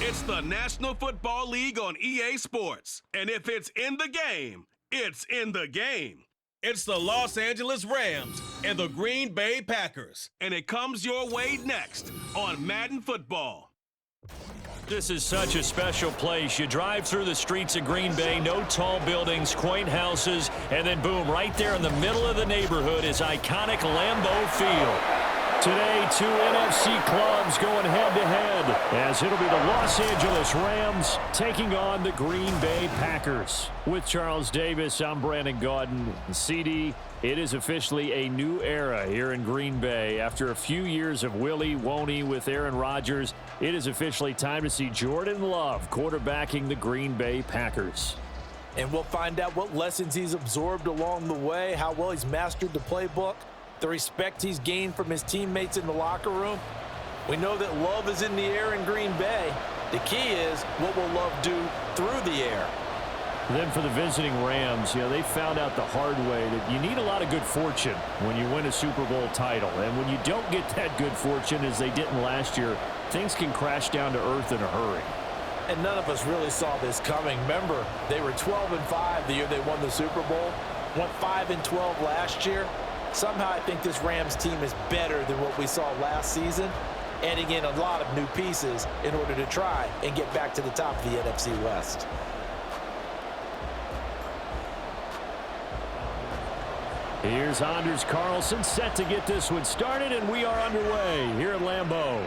It's the National Football League on EA Sports. And if it's in the game, it's in the game. It's the Los Angeles Rams and the Green Bay Packers. And it comes your way next on Madden Football. This is such a special place. You drive through the streets of Green Bay, no tall buildings, quaint houses, and then boom, right there in the middle of the neighborhood is iconic Lambeau Field. Today, two NFC clubs going head-to-head as it'll be the Los Angeles Rams taking on the Green Bay Packers. With Charles Davis, I'm Brandon Gaudin. CD, it is officially a new era here in Green Bay. After a few years of Willie Woney with Aaron Rodgers, it is officially time to see Jordan Love quarterbacking the Green Bay Packers. And we'll find out what lessons he's absorbed along the way, how well he's mastered the playbook, the respect he's gained from his teammates in the locker room. We know that Love is in the air in Green Bay. The key is, what will Love do through the air? Then for the visiting Rams, they found out the hard way that you need a lot of good fortune when you win a Super Bowl title. And when you don't get that good fortune, as they didn't last year, things can crash down to earth in a hurry. And none of us really saw this coming. Remember, they were 12-5 the year they won the Super Bowl, went 5-12 last year. Somehow I think this Rams team is better than what we saw last season, adding in a lot of new pieces in order to try and get back to the top of the NFC West. Here's Anders Carlson set to get this one started, and we are underway here at Lambeau.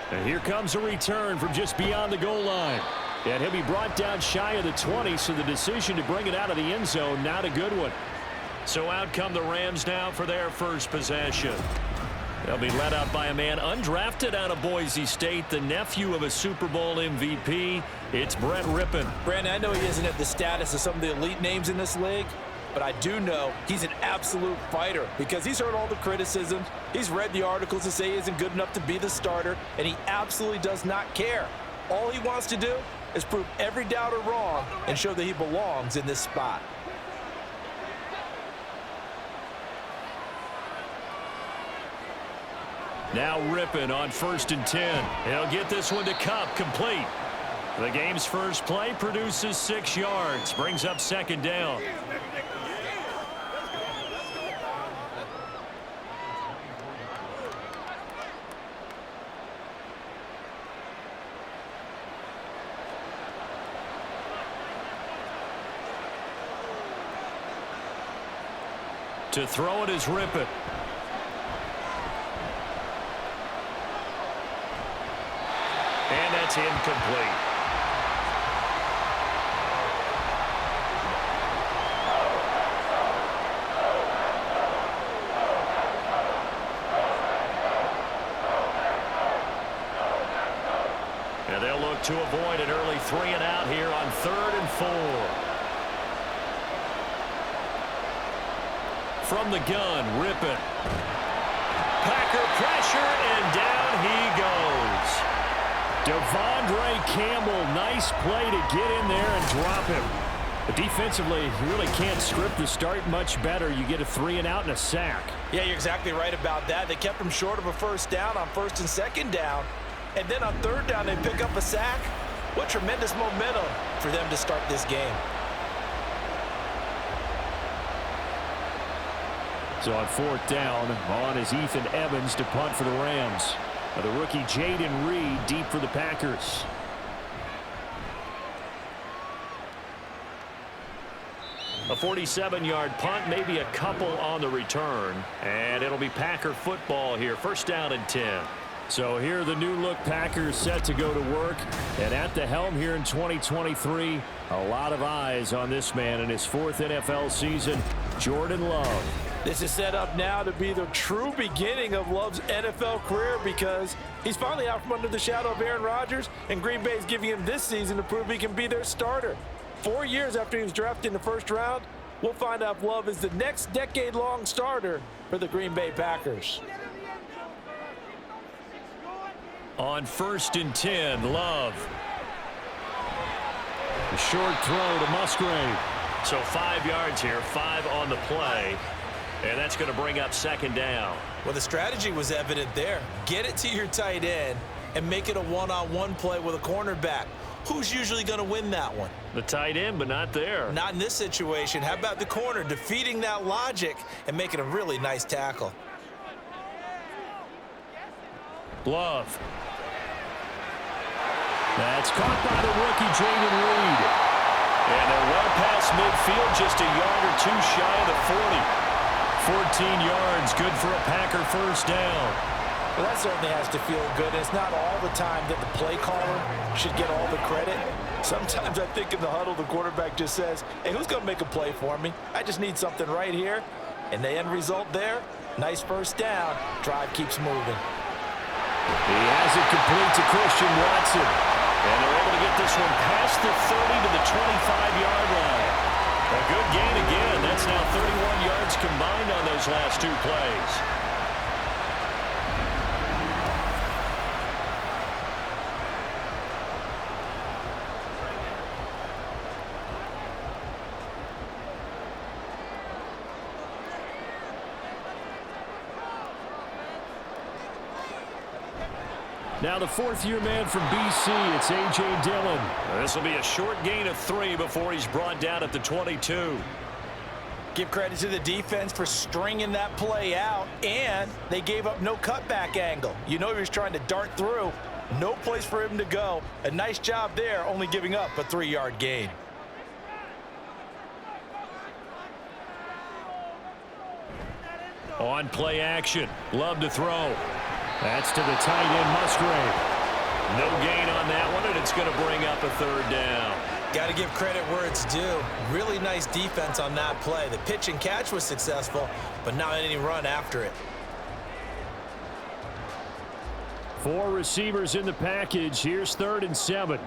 And here comes a return from just beyond the goal line. And he'll be brought down shy of the 20, so the decision to bring it out of the end zone, not a good one. So out come the Rams now for their first possession. They'll be led out by a man undrafted out of Boise State, the nephew of a Super Bowl MVP. It's Brett Rippon. Brandon, I know he isn't at the status of some of the elite names in this league, but I do know he's an absolute fighter because he's heard all the criticisms. He's read the articles that say he isn't good enough to be the starter, and he absolutely does not care. All he wants to do is prove every doubter wrong and show that he belongs in this spot. Now Rippon on 1st and 10. He'll get this one to Kupp, complete. The game's first play produces 6 yards, brings up 2nd down. To throw it is Rippon. And that's incomplete. And they'll look to avoid an early 3-and-out here on 3rd and 4. From the gun, Rippon. Packer pressure, and down he goes. Devondre Campbell, nice play to get in there and drop him. But defensively, you really can't script the start much better. You get a 3-and-out and a sack. Yeah, you're exactly right about that. They kept him short of a 1st down on 1st and 2nd down. And then on 3rd down, they pick up a sack. What tremendous momentum for them to start this game. So on 4th down, on is Ethan Evans to punt for the Rams. The rookie Jaden Reed deep for the Packers. A 47-yard punt, maybe a couple on the return. And it'll be Packer football here. 1st down and 10. So here are the new-look Packers set to go to work. And at the helm here in 2023, a lot of eyes on this man in his 4th NFL season, Jordan Love. This is set up now to be the true beginning of Love's NFL career because he's finally out from under the shadow of Aaron Rodgers, and Green Bay is giving him this season to prove he can be their starter. 4 years after he was drafted in the 1st round, we'll find out if Love is the next decade-long starter for the Green Bay Packers. On 1st and 10, Love. A short throw to Musgrave. So 5 yards here, 5 on the play. And that's going to bring up 2nd down. Well, the strategy was evident there. Get it to your tight end, and make it a one-on-one play with a cornerback. Who's usually going to win that one? The tight end, but not there. Not in this situation. How about the corner defeating that logic and making a really nice tackle? Love. That's caught by the rookie, Jaden Reed. And they're well past midfield, just a yard or two shy of the 40. 14 yards, good for a Packer first down. Well, that certainly has to feel good. It's not all the time that the play caller should get all the credit. Sometimes I think in the huddle, the quarterback just says, hey, who's going to make a play for me? I just need something right here. And the end result there, nice first down. Drive keeps moving. He has it complete to Christian Watson. And they're able to get this one past the 30 to the 25-yard line. A good gain again. That's now 31 yards combined on those last two plays. Now the fourth-year man from BC, it's A.J. Dillon. This will be a short gain of 3 before he's brought down at the 22. Give credit to the defense for stringing that play out, and they gave up no cutback angle. You know he was trying to dart through. No place for him to go. A nice job there, only giving up a 3-yard gain. On play action, Love to throw. That's to the tight end, Musgrave. No gain on that one, and it's going to bring up a third down. Got to give credit where it's due. Really nice defense on that play. The pitch and catch was successful, but not any run after it. 4 receivers in the package. Here's 3rd and 7.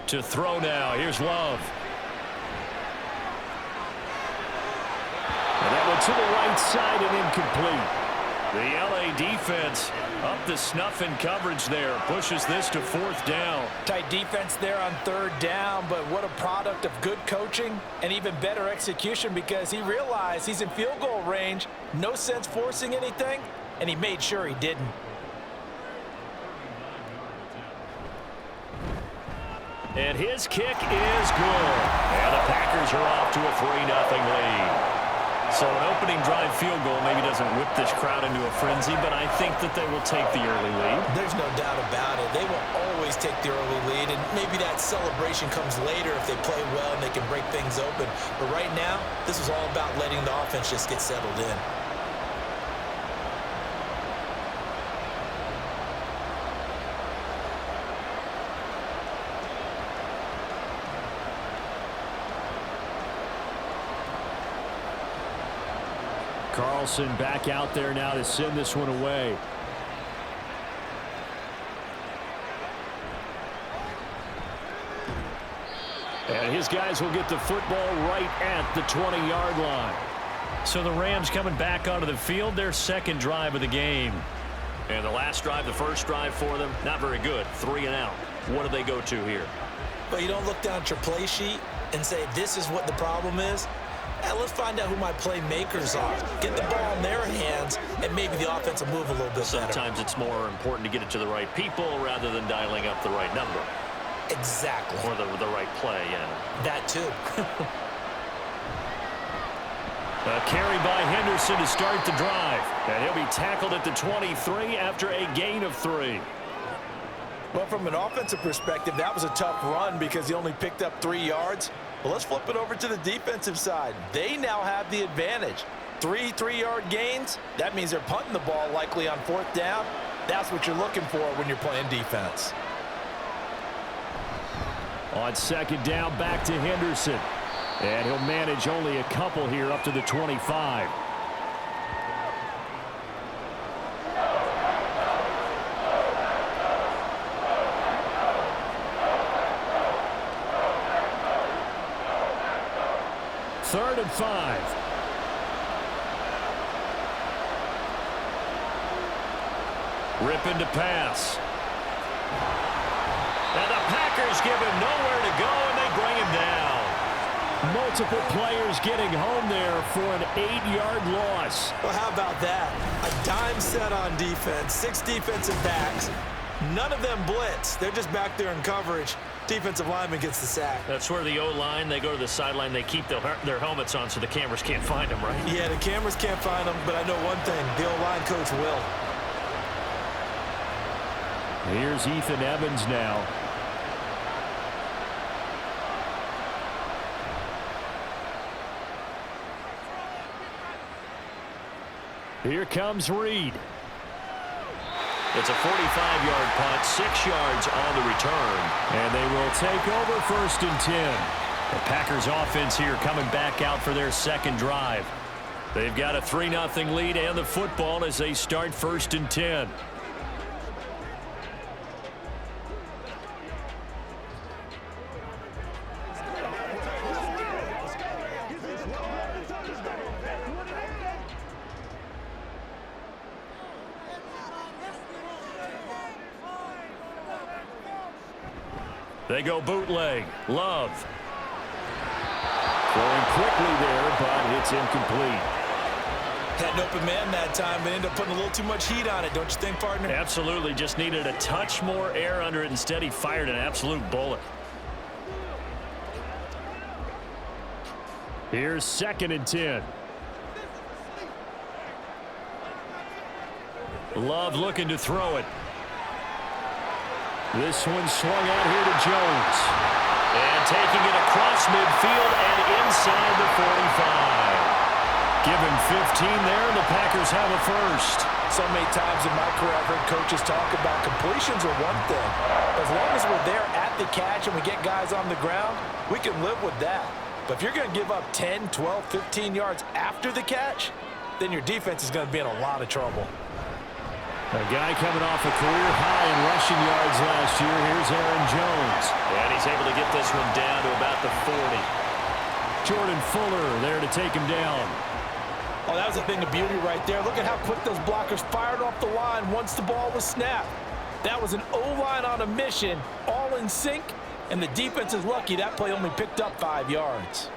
To throw now. Here's Love. And that one to the right side and incomplete. The L.A. defense up the snuff in coverage there. Pushes this to 4th down. Tight defense there on 3rd down, but what a product of good coaching and even better execution, because he realized he's in field goal range. No sense forcing anything, and he made sure he didn't. And his kick is good. And the Packers are off to a 3-0 lead. So an opening drive field goal maybe doesn't whip this crowd into a frenzy, but I think that they will take the early lead. There's no doubt about it. They will always take the early lead, and maybe that celebration comes later if they play well and they can break things open. But right now, this is all about letting the offense just get settled in. Carlson back out there now to send this one away. And his guys will get the football right at the 20-yard line. So the Rams coming back onto the field, their 2nd drive of the game. And the last drive, the first drive for them, not very good. 3 and out. What do they go to here? But you don't look down at your play sheet and say, this is what the problem is. Let's find out who my playmakers are. Get the ball in their hands, and maybe the offense will move a little bit better. Sometimes it's more important to get it to the right people rather than dialing up the right number. Exactly. Or the right play, yeah. That too. A carry by Henderson to start the drive. And he'll be tackled at the 23 after a gain of 3. Well, from an offensive perspective, that was a tough run because he only picked up 3 yards. Well, let's flip it over to the defensive side. They now have the advantage. 3 3-yard gains. That means they're punting the ball likely on 4th down. That's what you're looking for when you're playing defense. On 2nd down, back to Henderson. And he'll manage only a couple here up to the 25. Third and 5. Ripping to pass. And the Packers give him nowhere to go, and they bring him down. Multiple players getting home there for an 8-yard loss. Well, how about that? A dime set on defense, 6 defensive backs. None of them blitz. They're just back there in coverage. Defensive lineman gets the sack. That's where the O-line, they go to the sideline, they keep their helmets on so the cameras can't find them, right? Yeah, the cameras can't find them, but I know one thing. The O-line coach will. Here's Ethan Evans now. Here comes Reed. It's a 45-yard punt, 6 yards on the return. And they will take over 1st and 10. The Packers offense here coming back out for their second drive. They've got a 3-0 lead and the football as they start 1st and 10. They go bootleg. Love. Throwing quickly there, but it's incomplete. Had an open man that time, but ended up putting a little too much heat on it, don't you think, partner? Absolutely. Just needed a touch more air under it. Instead, he fired an absolute bullet. Here's 2nd and 10. Love looking to throw it. This one swung out here to Jones. And taking it across midfield and inside the 45. Give him 15 there, and the Packers have a first. So many times in my career, I've heard coaches talk about completions are one thing. As long as we're there at the catch and we get guys on the ground, we can live with that. But if you're going to give up 10, 12, 15 yards after the catch, then your defense is going to be in a lot of trouble. A guy coming off a career high in rushing yards last year. Here's Aaron Jones. And he's able to get this one down to about the 40. Jordan Fuller there to take him down. Oh, that was a thing of beauty right there. Look at how quick those blockers fired off the line once the ball was snapped. That was an O-line on a mission, all in sync, and the defense is lucky that play only picked up 5 yards.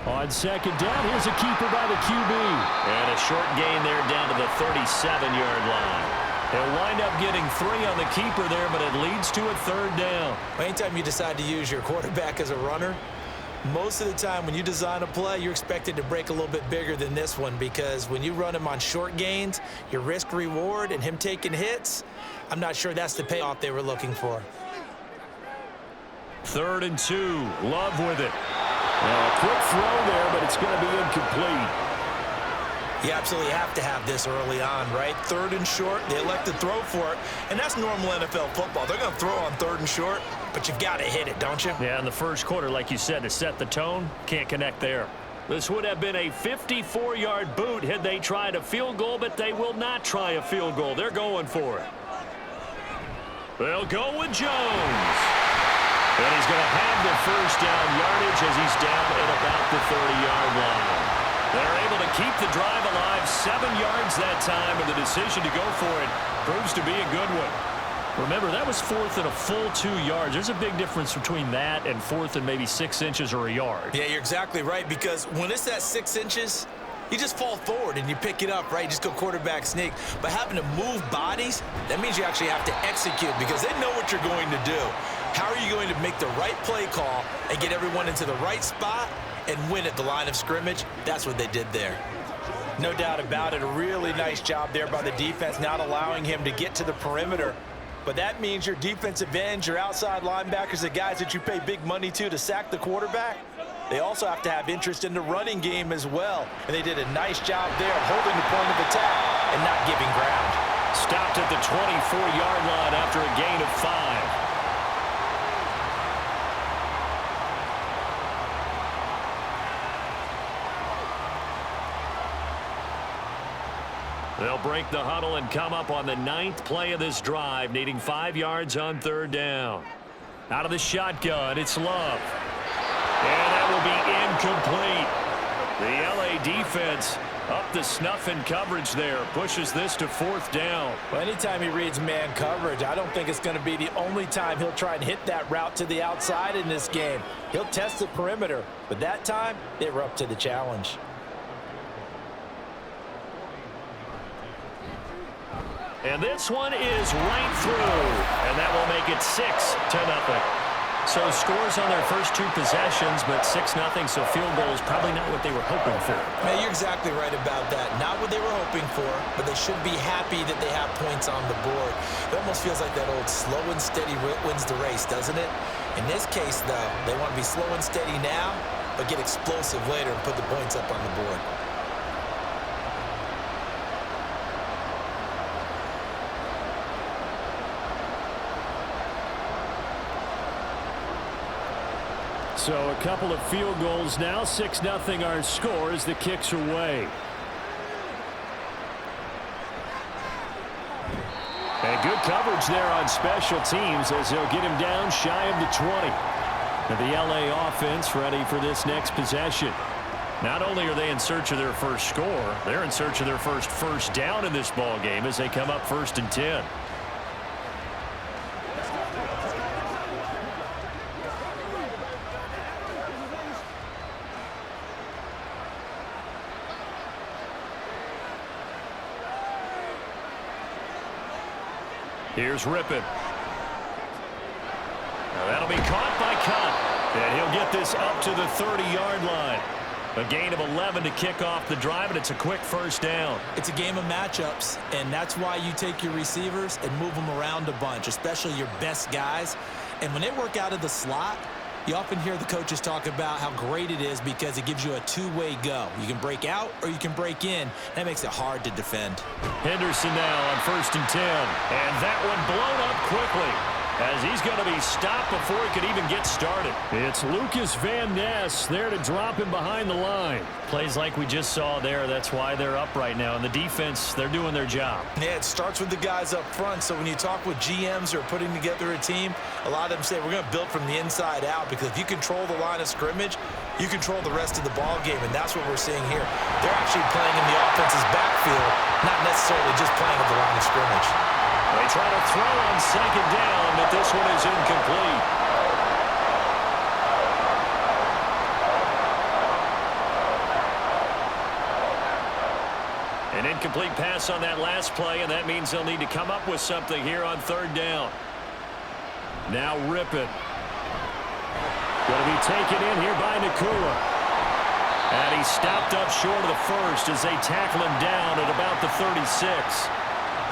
On 2nd down, here's a keeper by the QB. And a short gain there down to the 37-yard line. They'll wind up getting 3 on the keeper there, but it leads to a 3rd down. Anytime you decide to use your quarterback as a runner, most of the time when you design a play, you're expected to break a little bit bigger than this one, because when you run him on short gains, your risk-reward and him taking hits, I'm not sure that's the payoff they were looking for. 3rd and 2. Love with it. Now, a quick throw there, but it's going to be incomplete. You absolutely have to have this early on, right? 3rd and short, they elect to throw for it, and that's normal NFL football. They're going to throw on 3rd and short, but you've got to hit it, don't you? Yeah, in the first quarter, like you said, to set the tone, can't connect there. This would have been a 54-yard boot had they tried a field goal, but they will not try a field goal. They're going for it. They'll go with Jones. And he's going to have the first down yardage as he's down at about the 30-yard line. They're able to keep the drive alive, 7 yards that time, and the decision to go for it proves to be a good one. Remember, that was 4th and a full 2 yards. There's a big difference between that and 4th and maybe 6 inches or a yard. Yeah, you're exactly right, because when it's at 6 inches, you just fall forward and you pick it up, right? You just go quarterback sneak. But having to move bodies, that means you actually have to execute, because they know what you're going to do. How are you going to make the right play call and get everyone into the right spot and win at the line of scrimmage? That's what they did there. No doubt about it. A really nice job there by the defense, not allowing him to get to the perimeter. But that means your defensive ends, your outside linebackers, the guys that you pay big money to sack the quarterback, they also have to have interest in the running game as well. And they did a nice job there of holding the point of attack and not giving ground. Stopped at the 24-yard line after a gain of 5. They'll break the huddle and come up on the 9th play of this drive, needing 5 yards on 3rd down. Out of the shotgun, it's Love. And that will be incomplete. The LA defense Up the snuff in coverage there. Pushes this to 4th down. Well, anytime he reads man coverage, I don't think it's going to be the only time he'll try and hit that route to the outside in this game. He'll test the perimeter, but that time they were up to the challenge. And this one is right through, and that will make it 6-0. So scores on their first 2 possessions, but 6-0, so field goal is probably not what they were hoping for. Man, you're exactly right about that. Not what they were hoping for, but they should be happy that they have points on the board. It almost feels like that old slow and steady wins the race, doesn't it? In this case, though, they want to be slow and steady now, but get explosive later and put the points up on the board. So a couple of field goals now. 6-0 our score as the kicks are away. And good coverage there on special teams as they'll get him down shy of the 20. And the LA offense ready for this next possession. Not only are they in search of their first score, they're in search of their first down in this ball game as they come up 1st and 10. Here's Rippon. Now that'll be caught by Cup. And he'll get this up to the 30-yard line. A gain of 11 to kick off the drive, and it's a quick 1st down. It's a game of matchups, and that's why you take your receivers and move them around a bunch, especially your best guys. And when they work out of the slot, you often hear the coaches talk about how great it is because it gives you a two-way go. You can break out or you can break in. That makes it hard to defend. Henderson now on 1st and 10. And that one blown up quickly as he's going to be stopped before he could even get started. It's Lucas Van Ness there to drop him behind the line. Plays like we just saw there. That's why they're up right now. And the defense, they're doing their job. Yeah, it starts with the guys up front. So when you talk with GMs who are putting together a team, a lot of them say we're going to build from the inside out, because if you control the line of scrimmage, you control the rest of the ball game, and that's what we're seeing here. They're actually playing in the offense's backfield, not necessarily just playing at the line of scrimmage. They try to throw on 2nd down, but this one is incomplete. An incomplete pass on that last play, and that means they'll need to come up with something here on 3rd down. Now Rippon. Going to be taken in here by Nakua. And he's stopped up short of the 1st as they tackle him down at about the 36.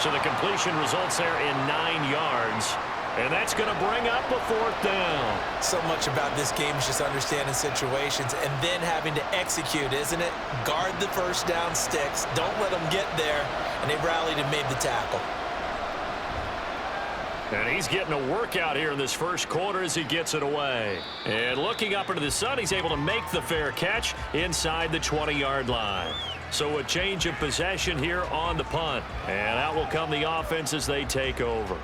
So the completion results there in 9 yards. And that's going to bring up a 4th down. So much about this game is just understanding situations and then having to execute, isn't it? Guard the 1st down sticks. Don't let them get there. And they rallied and made the tackle. And he's getting a workout here in this 1st quarter as he gets it away. And looking up into the sun, he's able to make the fair catch inside the 20-yard line. So a change of possession here on the punt. And out will come the offense as they take over.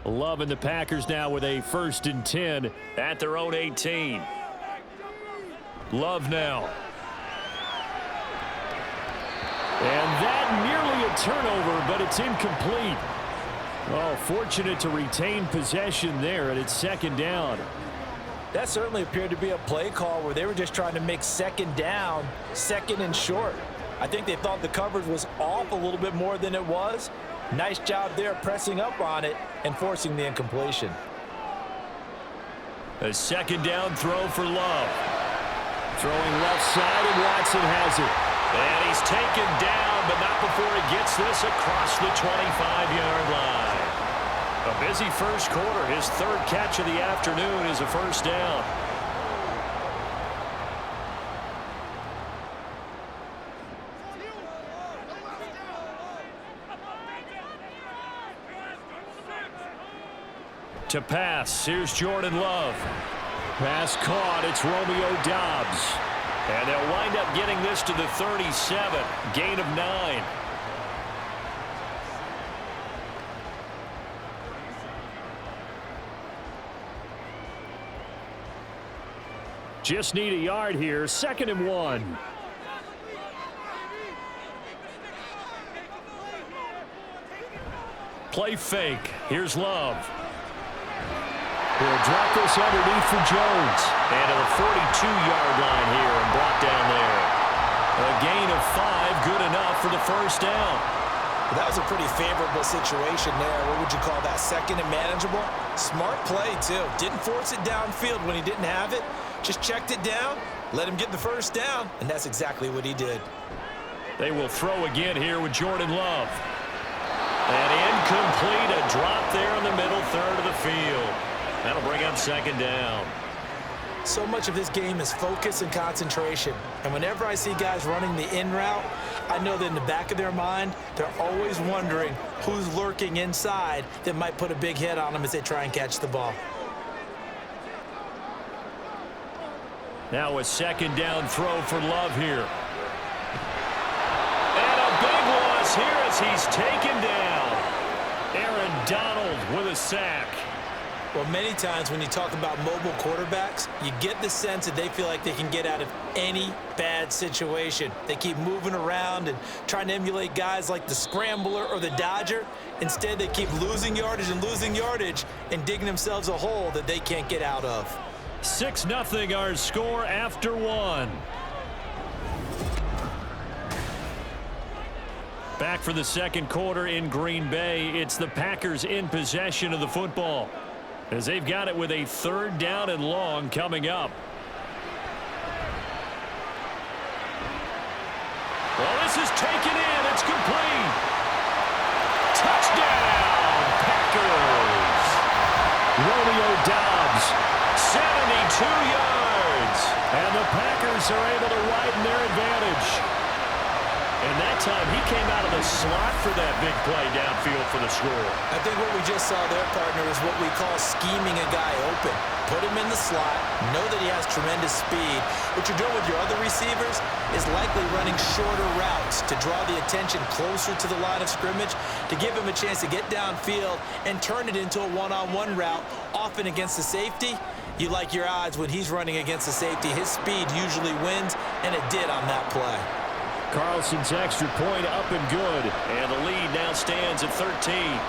Love and the Packers now with a 1st and 10 at their own 18. Love now. And that nearly a turnover, but it's incomplete. Oh, fortunate to retain possession there, and it's 2nd down. That certainly appeared to be a play call where they were just trying to make 2nd down, 2nd and short. I think they thought the coverage was off a little bit more than it was. Nice job there pressing up on it and forcing the incompletion. A 2nd down throw for Love. Throwing left side, and Watson has it. And he's taken down, but not before he gets this across the 25-yard line. A busy 1st quarter. His 3rd catch of the afternoon is a 1st down. To pass, here's Jordan Love. Pass caught, it's Romeo Doubs. And they'll wind up getting this to the 37. Gain of 9. Just need a yard here. 2nd and 1. Play fake. Here's Love. He'll drop this underneath for Jones. And to the 42-yard line here and brought down there. A gain of 5, good enough for the first down. That was a pretty favorable situation there. What would you call that? 2nd and manageable? Smart play, too. Didn't force it downfield when he didn't have it. Just checked it down, let him get the first down, and that's exactly what he did. They will throw again here with Jordan Love. And incomplete, a drop there in the middle third of the field. That'll bring up 2nd down. So much of this game is focus and concentration. And whenever I see guys running the in route, I know that in the back of their mind, they're always wondering who's lurking inside that might put a big hit on them as they try and catch the ball. Now a 2nd down throw for Love here. And a big loss here as he's taken down. Aaron Donald with a sack. Well, many times when you talk about mobile quarterbacks, you get the sense that they feel like they can get out of any bad situation. They keep moving around and trying to emulate guys like the Scrambler or the Dodger. Instead, they keep losing yardage and digging themselves a hole that they can't get out of. 6-0 our score after 1. Back for the 2nd quarter in Green Bay. It's the Packers in possession of the football as they've got it with a 3rd down and long coming up. Well, this is taken in. It's complete. Touchdown, Packers. Romeo Doubs, 72 yards. And the Packers are able to widen their advantage. And that time, he came out of the slot for that big play downfield for the score. I think what we just saw there, partner, is what we call scheming a guy open. Put him in the slot, know that he has tremendous speed. What you're doing with your other receivers is likely running shorter routes to draw the attention closer to the line of scrimmage, to give him a chance to get downfield and turn it into a one-on-one route, often against the safety. You like your odds when he's running against the safety. His speed usually wins, and it did on that play. Carlson's extra point up and good. And the lead now stands at 13.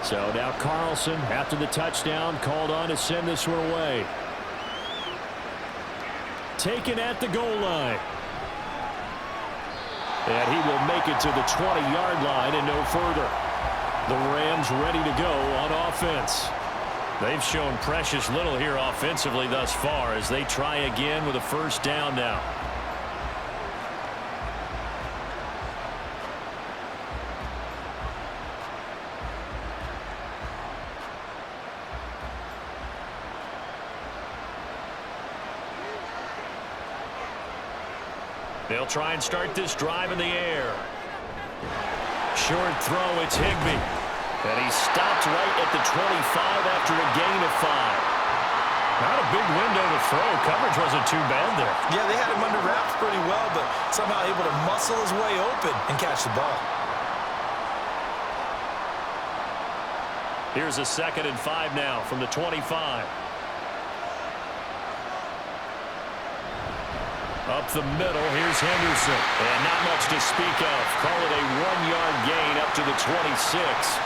So now Carlson, after the touchdown, called on to send this one away. Taken at the goal line. And he will make it to the 20-yard line and no further. The Rams ready to go on offense. They've shown precious little here offensively thus far as they try again with a 1st down now. They'll try and start this drive in the air. Short throw, it's Higbee. And he stopped right at the 25 after a gain of 5. Not a big window to throw. Coverage wasn't too bad there. Yeah, they had him under wraps pretty well, but somehow able to muscle his way open and catch the ball. Here's a 2nd and 5 now from the 25. Up the middle, here's Henderson. And not much to speak of. Call it a 1-yard gain up to the 26.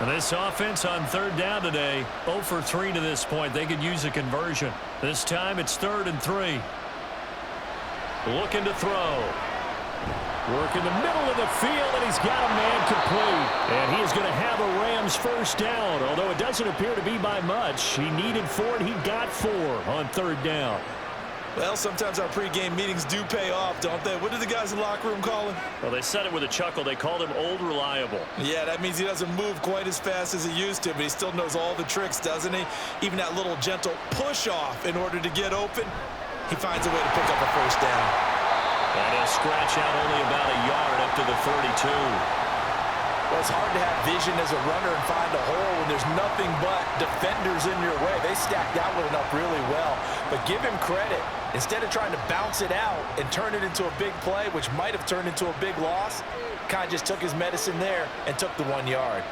And this offense on 3rd down today, 0 for 3 to this point. They could use a conversion. This time it's 3rd and 3. Looking to throw. Work in the middle of the field, and he's got a man complete. And he is going to have a Rams 1st down, although it doesn't appear to be by much. He needed 4, and he got 4 on 3rd down. Well, sometimes our pregame meetings do pay off, don't they? What did the guys in the locker room call him? Well, they said it with a chuckle. They called him Old Reliable. Yeah, that means he doesn't move quite as fast as he used to, but he still knows all the tricks, doesn't he? Even that little gentle push-off in order to get open, he finds a way to pick up a first down. And he'll scratch out only about a yard up to the 32. Well, it's hard to have vision as a runner and find a hole when there's nothing but defenders in your way. They stacked that one up really well. But give him credit. Instead of trying to bounce it out and turn it into a big play, which might have turned into a big loss, kind of just took his medicine there and took the 1 yard.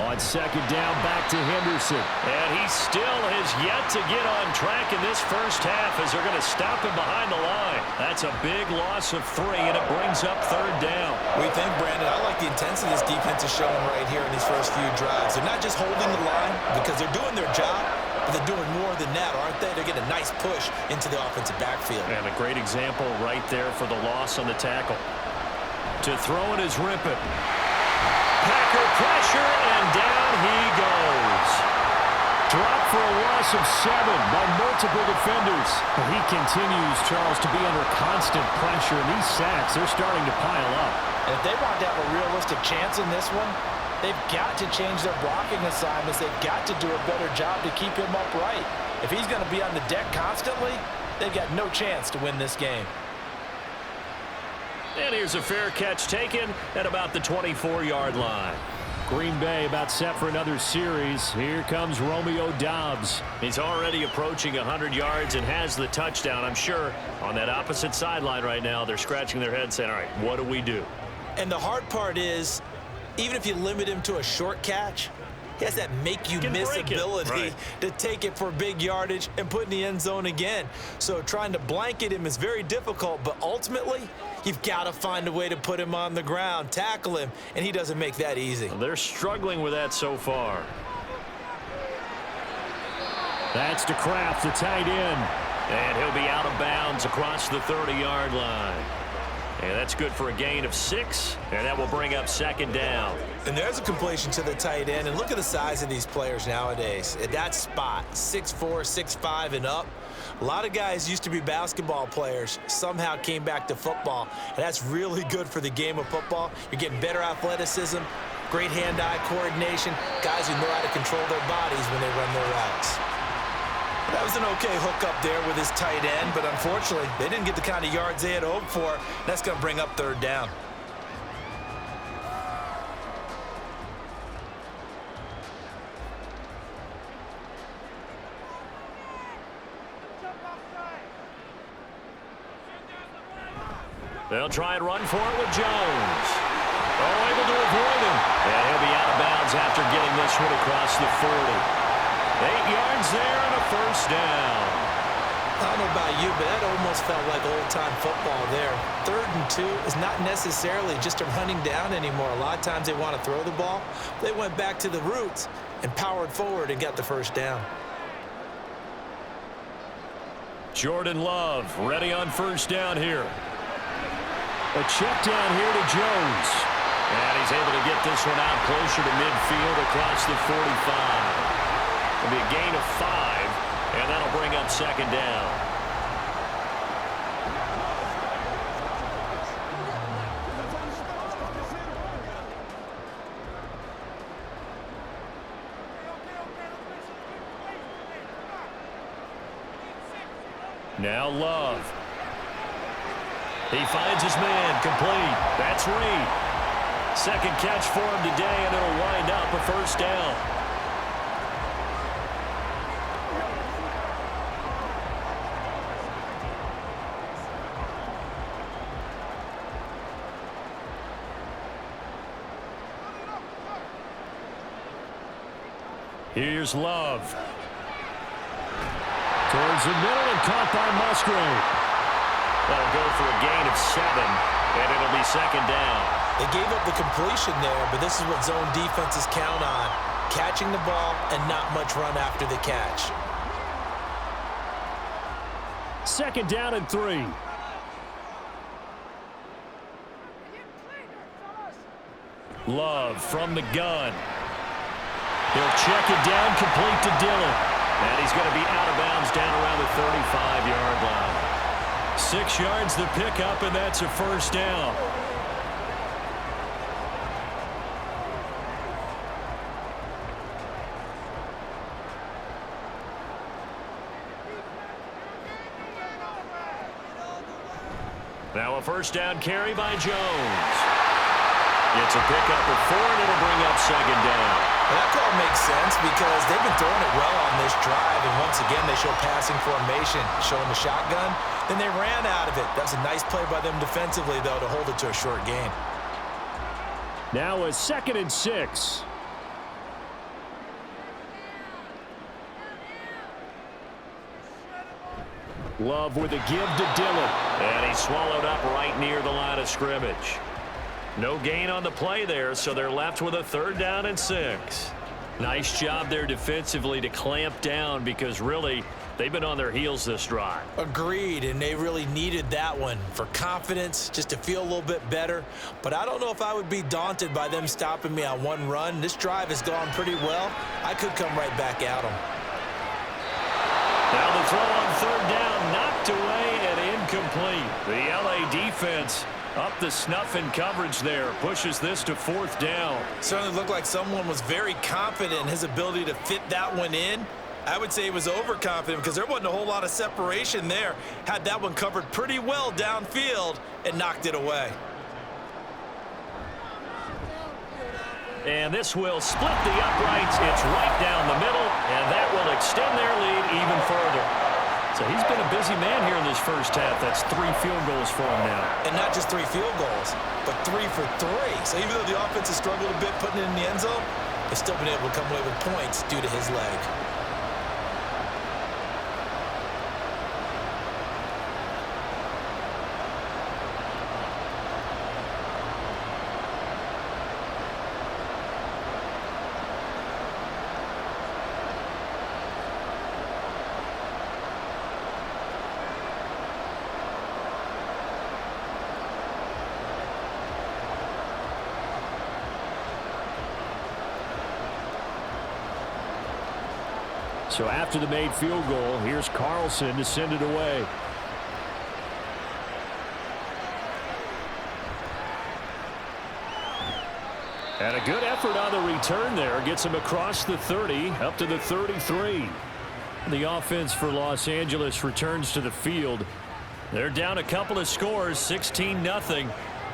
On second down, back to Henderson. And he still has yet to get on track in this first half as they're going to stop him behind the line. That's a big loss of 3, and it brings up third down. We think, Brandon, I like the intensity this defense is showing right here in these first few drives. They're not just holding the line because they're doing their job, but they're doing more than that, aren't they? They're getting a nice push into the offensive backfield. And a great example right there for the loss on the tackle. To throw it is Rippon. Packer pressure, and down he goes. Dropped for a loss of 7 by multiple defenders. He continues, Charles, to be under constant pressure, and these sacks, they're starting to pile up. And if they want to have a realistic chance in this one, they've got to change their blocking assignments. They've got to do a better job to keep him upright. If he's going to be on the deck constantly, they've got no chance to win this game. And here's a fair catch taken at about the 24-yard line. Green Bay about set for another series. Here comes Romeo Doubs. He's already approaching 100 yards and has the touchdown. I'm sure on that opposite sideline right now, they're scratching their heads saying, all right, what do we do? And the hard part is, even if you limit him to a short catch, he has that make-you-miss ability to take it for big yardage and put in the end zone again. So trying to blanket him is very difficult, but ultimately, you've got to find a way to put him on the ground, tackle him, and he doesn't make that easy. Well, they're struggling with that so far. That's to Kraft, the tight end. And he'll be out of bounds across the 30-yard line. And that's good for a gain of 6, and that will bring up second down. And there's a completion to the tight end, and look at the size of these players nowadays. At that spot, 6'4", 6'5", and up. A lot of guys used to be basketball players, somehow came back to football, and that's really good for the game of football. You're getting better athleticism, great hand-eye coordination, guys who know how to control their bodies when they run their routes. That was an okay hook up there with his tight end, but unfortunately, they didn't get the kind of yards they had hoped for. That's going to bring up third down. They'll try and run for it with Jones. Oh, able to avoid him. And he'll be out of bounds after getting this one across the 40. 8 yards there and a first down. I don't know about you, but that almost felt like old-time football there. 3rd and 2 is not necessarily just a running down anymore. A lot of times they want to throw the ball. They went back to the roots and powered forward and got the first down. Jordan Love ready on first down here. A check down here to Jones. And he's able to get this one out closer to midfield across the 45. It'll be a gain of 5, and that'll bring up second down. Now Love. He finds his man, complete. That's Reed. Second catch for him today, and it'll wind up a first down. Here's Love. Towards the middle and caught by Musgrave. That'll go for a gain of 7, and it'll be second down. They gave up the completion there, but this is what zone defenses count on. Catching the ball and not much run after the catch. Second down and 3. Love from the gun. He'll check it down, complete to Dillon. And he's going to be out of bounds down around the 35-yard line. 6 yards the pickup, and that's a first down. Now a first down carry by Jones. It's a pickup of 4, and it'll bring up second down. Well, that call makes sense because they've been throwing it well on this drive, and once again they show passing formation, showing the shotgun. Then they ran out of it. That's a nice play by them defensively, though, to hold it to a short gain. Now a 2nd and 6. Love with a give to Dillon. And he's swallowed up right near the line of scrimmage. No gain on the play there, so they're left with a 3rd down and 6. Nice job there defensively to clamp down because really they've been on their heels this drive. Agreed, and they really needed that one for confidence, just to feel a little bit better. But I don't know if I would be daunted by them stopping me on one run. This drive has gone pretty well. I could come right back at them. Now the throw on 3rd down, knocked away and incomplete. The LA defense up the snuff in coverage there, pushes this to 4th down. Certainly looked like someone was very confident in his ability to fit that one in. I would say he was overconfident because there wasn't a whole lot of separation there. Had that one covered pretty well downfield and knocked it away. And this will split the uprights. It's right down the middle, and that will extend their lead even further. So he's been a busy man here in this first half. That's 3 field goals for him now. And not just 3 field goals, but 3 for 3. So even though the offense has struggled a bit putting it in the end zone, they've still been able to come away with points due to his leg. So after the made field goal, here's Carlson to send it away. And a good effort on the return there. Gets him across the 30, up to the 33. The offense for Los Angeles returns to the field. They're down a couple of scores, 16-0,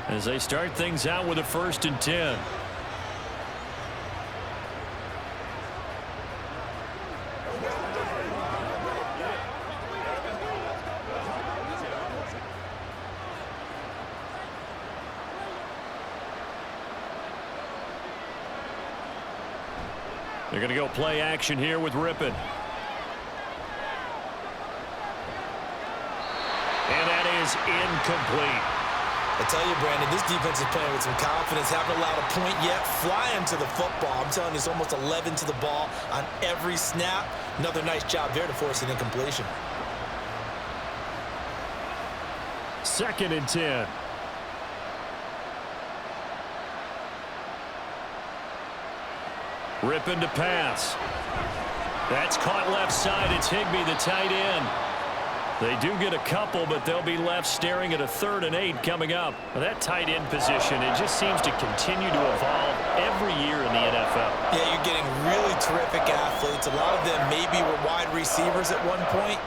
as they start things out with a 1st and 10. They're going to go play action here with Rippon. And that is incomplete. I tell you, Brandon, this defense is playing with some confidence. Haven't allowed a point yet. Flying to the football. I'm telling you, it's almost 11 to the ball on every snap. Another nice job there to force an incompletion. 2nd and 10. Rippon to pass. That's caught left side. It's Higbee, the tight end. They do get a couple, but they'll be left staring at a 3rd and 8 coming up. That tight end position, it just seems to continue to evolve every year in the NFL. Yeah, you're getting really terrific athletes. A lot of them maybe were wide receivers at one point.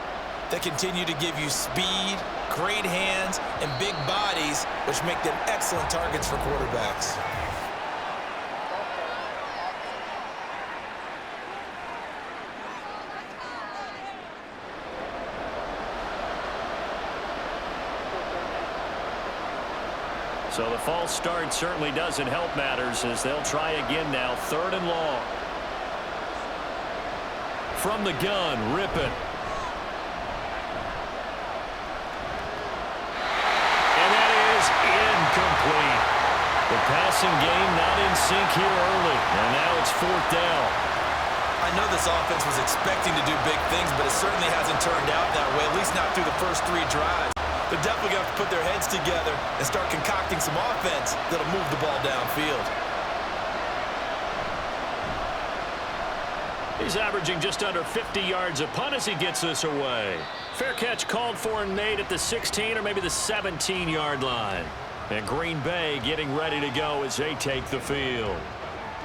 They continue to give you speed, great hands, and big bodies, which make them excellent targets for quarterbacks. So the false start certainly doesn't help matters as they'll try again now, 3rd and long. From the gun, Rippon. And that is incomplete. The passing game not in sync here early, and now it's 4th down. I know this offense was expecting to do big things, but it certainly hasn't turned out that way, at least not through the first 3 drives. They're definitely going to have to put their heads together and start concocting some offense that'll move the ball downfield. He's averaging just under 50 yards a punt as he gets this away. Fair catch called for and made at the 16 or maybe the 17-yard line. And Green Bay getting ready to go as they take the field.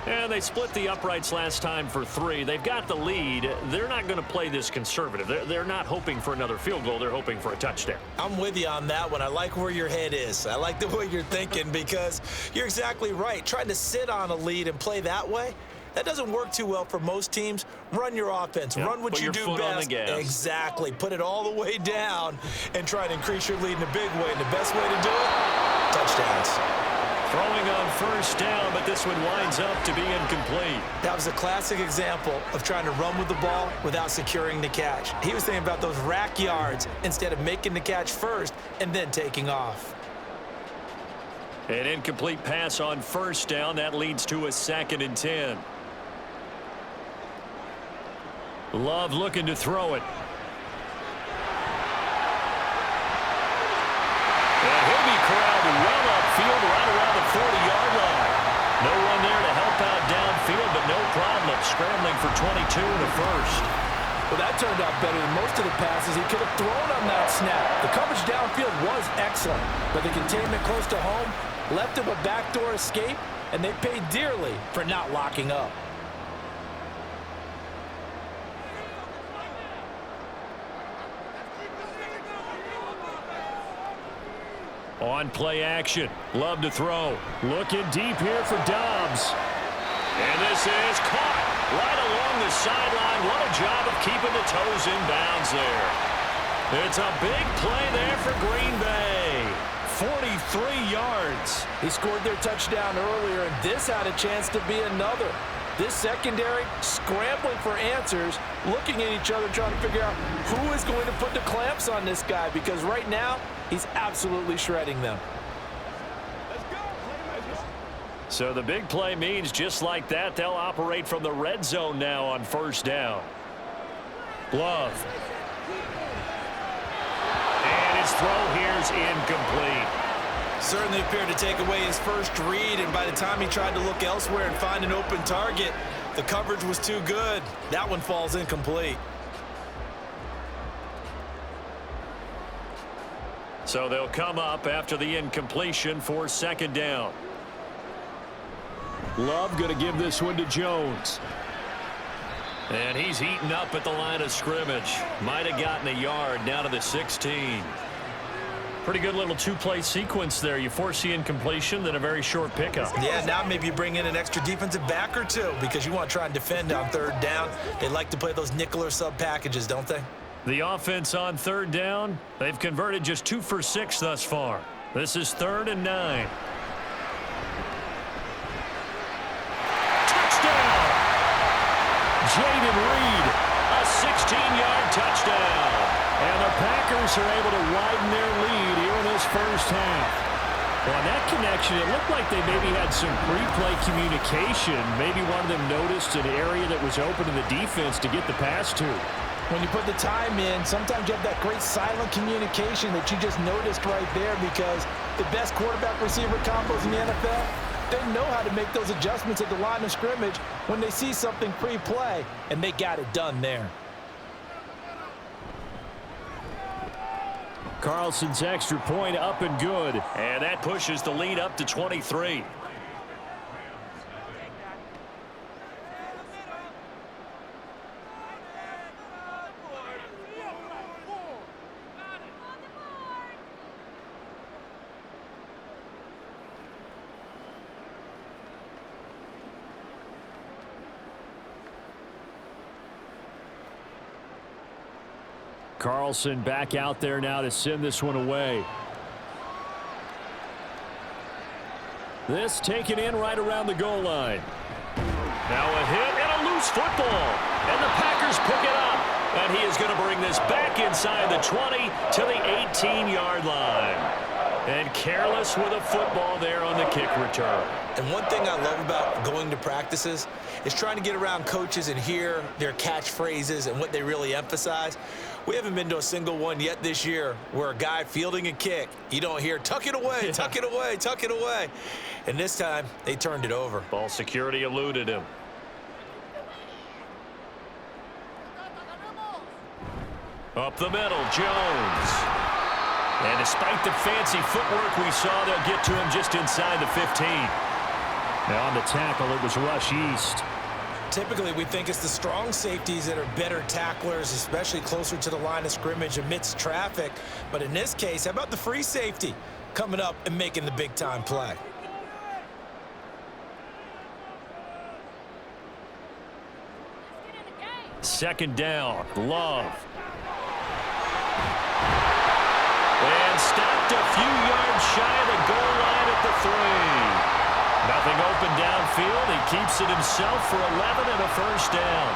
And they split the uprights last time for 3. They've got the lead. They're not going to play this conservative. They're not hoping for another field goal. They're hoping for a touchdown. I'm with you on that one. I like where your head is. I like the way you're thinking because you're exactly right. Trying to sit on a lead and play that way, that doesn't work too well for most teams. Run your offense. Yep, run what you do best. On the gas. Exactly. Put it all the way down and try to increase your lead in a big way. And the best way to do it, touchdowns. Throwing on first down, but this one winds up to be incomplete. That was a classic example of trying to run with the ball without securing the catch. He was thinking about those rack yards instead of making the catch first and then taking off. An incomplete pass on first down. That leads to a 2nd and 10. Love looking to throw it. And he'll be corralled well upfield right around the 40-yard line. No one there to help out downfield, but no problem. Scrambling for 22 and a first. Well, that turned out better than most of the passes he could have thrown on that snap. The coverage downfield was excellent, but the containment close to home left him a backdoor escape, and they paid dearly for not locking up. On play action. Love to throw. Looking deep here for Dobbs. And this is caught right along the sideline. What a job of keeping the toes in bounds there. It's a big play there for Green Bay. 43 yards. He scored their touchdown earlier, and this had a chance to be another. This secondary scrambling for answers, looking at each other, trying to figure out who is going to put the clamps on this guy, because right now he's absolutely shredding them. So the big play means just like that, they'll operate from the red zone now on first down. Love. And his throw here's incomplete. Certainly appeared to take away his first read, and by the time he tried to look elsewhere and find an open target, the coverage was too good. That one falls incomplete. So they'll come up after the incompletion for 2nd down. Love going to give this one to Jones. And he's eaten up at the line of scrimmage. Might have gotten a yard down to the 16. Pretty good little 2-play sequence there. You force the incompletion, then a very short pickup. Yeah, now maybe you bring in an extra defensive back or two because you want to try and defend on 3rd down. They like to play those nickel or sub packages, don't they? The offense on 3rd down, they've converted just 2 for 6 thus far. This is 3rd and 9. Touchdown! Jaden Reed, a 16-yard touchdown. And the Packers are able to widen their lead here in this first half. Well, on that connection, it looked like they maybe had some pre-play communication. Maybe one of them noticed an area that was open to the defense to get the pass to. When you put the time in, sometimes you have that great silent communication that you just noticed right there, because the best quarterback-receiver combos in the NFL, they know how to make those adjustments at the line of scrimmage when they see something pre-play, and they got it done there. Carlson's extra point up and good. And that pushes the lead up to 23. Carlson back out there now to send this one away. This taken in right around the goal line. Now a hit and a loose football. And the Packers pick it up. And he is going to bring this back inside the 20 to the 18-yard line. And careless with a football there on the kick return. And one thing I love about going to practices is trying to get around coaches and hear their catchphrases and what they really emphasize. We haven't been to a single one yet this year where a guy fielding a kick, you don't hear, tuck it away, tuck it away, tuck it away. And this time, they turned it over. Ball security eluded him. Up the middle, Jones. And despite the fancy footwork we saw, they'll get to him just inside the 15. Now on the tackle, it was Rush East. Typically, we think it's the strong safeties that are better tacklers, especially closer to the line of scrimmage amidst traffic. But in this case, how about the free safety coming up and making the big-time play? Second down, Love. And stopped a few yards shy of the goal line at the 3. Nothing open downfield. He keeps it himself for 11 and a first down.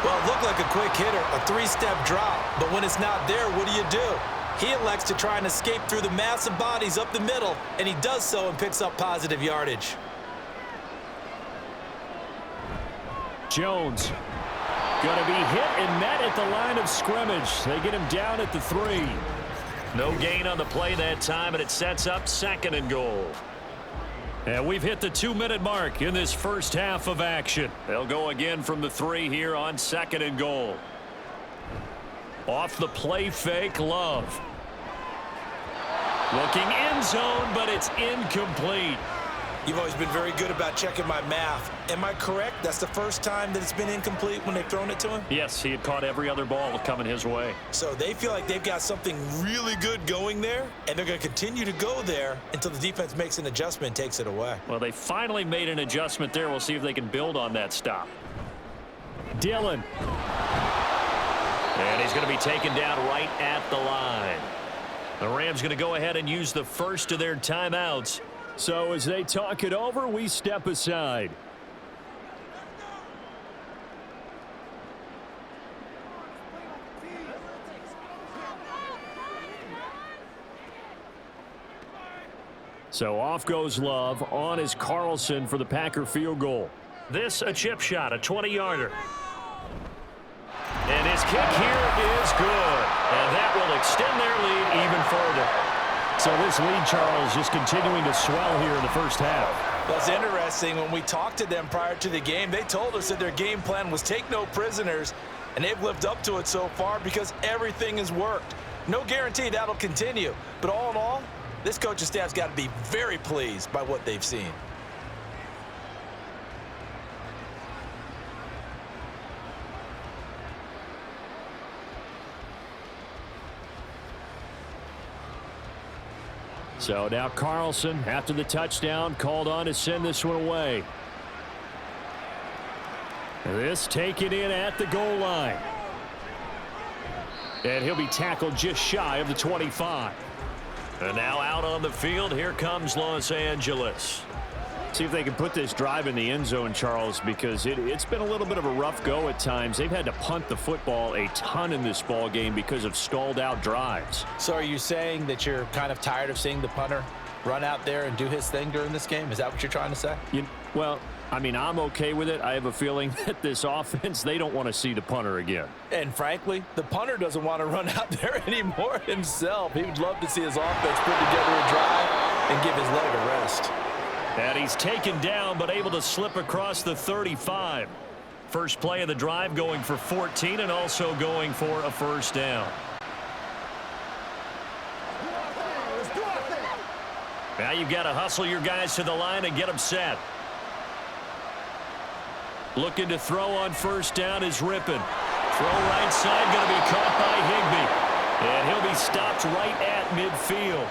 Well, it looked like a quick hitter, a 3-step drop. But when it's not there, what do? He elects to try and escape through the massive bodies up the middle, and he does so and picks up positive yardage. Jones going to be hit and met at the line of scrimmage. They get him down at the 3. No gain on the play that time, and it sets up 2nd and goal. And we've hit the 2-minute mark in this first half of action. They'll go again from the 3 here on 2nd and goal. Off the play fake, Love. Looking end zone, but it's incomplete. You've always been very good about checking my math. Am I correct? That's the first time that it's been incomplete when they've thrown it to him? Yes, he had caught every other ball coming his way. So they feel like they've got something really good going there, and they're going to continue to go there until the defense makes an adjustment and takes it away. Well, they finally made an adjustment there. We'll see if they can build on that stop. Dillon. And he's going to be taken down right at the line. The Rams going to go ahead and use the first of their timeouts. So as they talk it over, we step aside. So off goes Love. On is Carlson for the Packer field goal. This a chip shot, a 20-yarder. And his kick here is good. And that will extend their lead even further. So this lead, Charles, just continuing to swell here in the first half. Well, it's interesting. When we talked to them prior to the game, they told us that their game plan was take no prisoners, and they've lived up to it so far because everything has worked. No guarantee that'll continue. But all in all, this coaching staff's got to be very pleased by what they've seen. So now Carlson, after the touchdown, called on to send this one away. This taken in at the goal line. And he'll be tackled just shy of the 25. And now out on the field, here comes Los Angeles. See if they can put this drive in the end zone, Charles, because it's been a little bit of a rough go at times. They've had to punt the football a ton in this ball game because of stalled out drives. So are you saying that you're kind of tired of seeing the punter run out there and do his thing during this game? Is that what you're trying to say? Well, I mean, I'm okay with it. I have a feeling that this offense, they don't want to see the punter again. And frankly, the punter doesn't want to run out there anymore himself. He would love to see his offense put together a drive and give his leg a rest. And he's taken down, but able to slip across the 35. First play of the drive going for 14 and also going for a first down. Now you've got to hustle your guys to the line and get them set. Looking to throw on first down is Rippon. Throw right side, going to be caught by Higbee. And he'll be stopped right at midfield.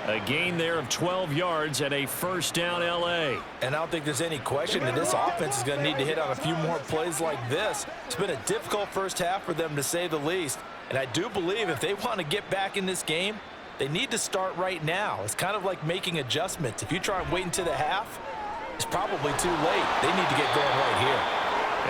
A gain there of 12 yards and a first down L.A. And I don't think there's any question that this offense is going to need to hit on a few more plays like this. It's been a difficult first half for them, to say the least. And I do believe if they want to get back in this game, they need to start right now. It's kind of like making adjustments. If you try and wait until the half, it's probably too late. They need to get going right here.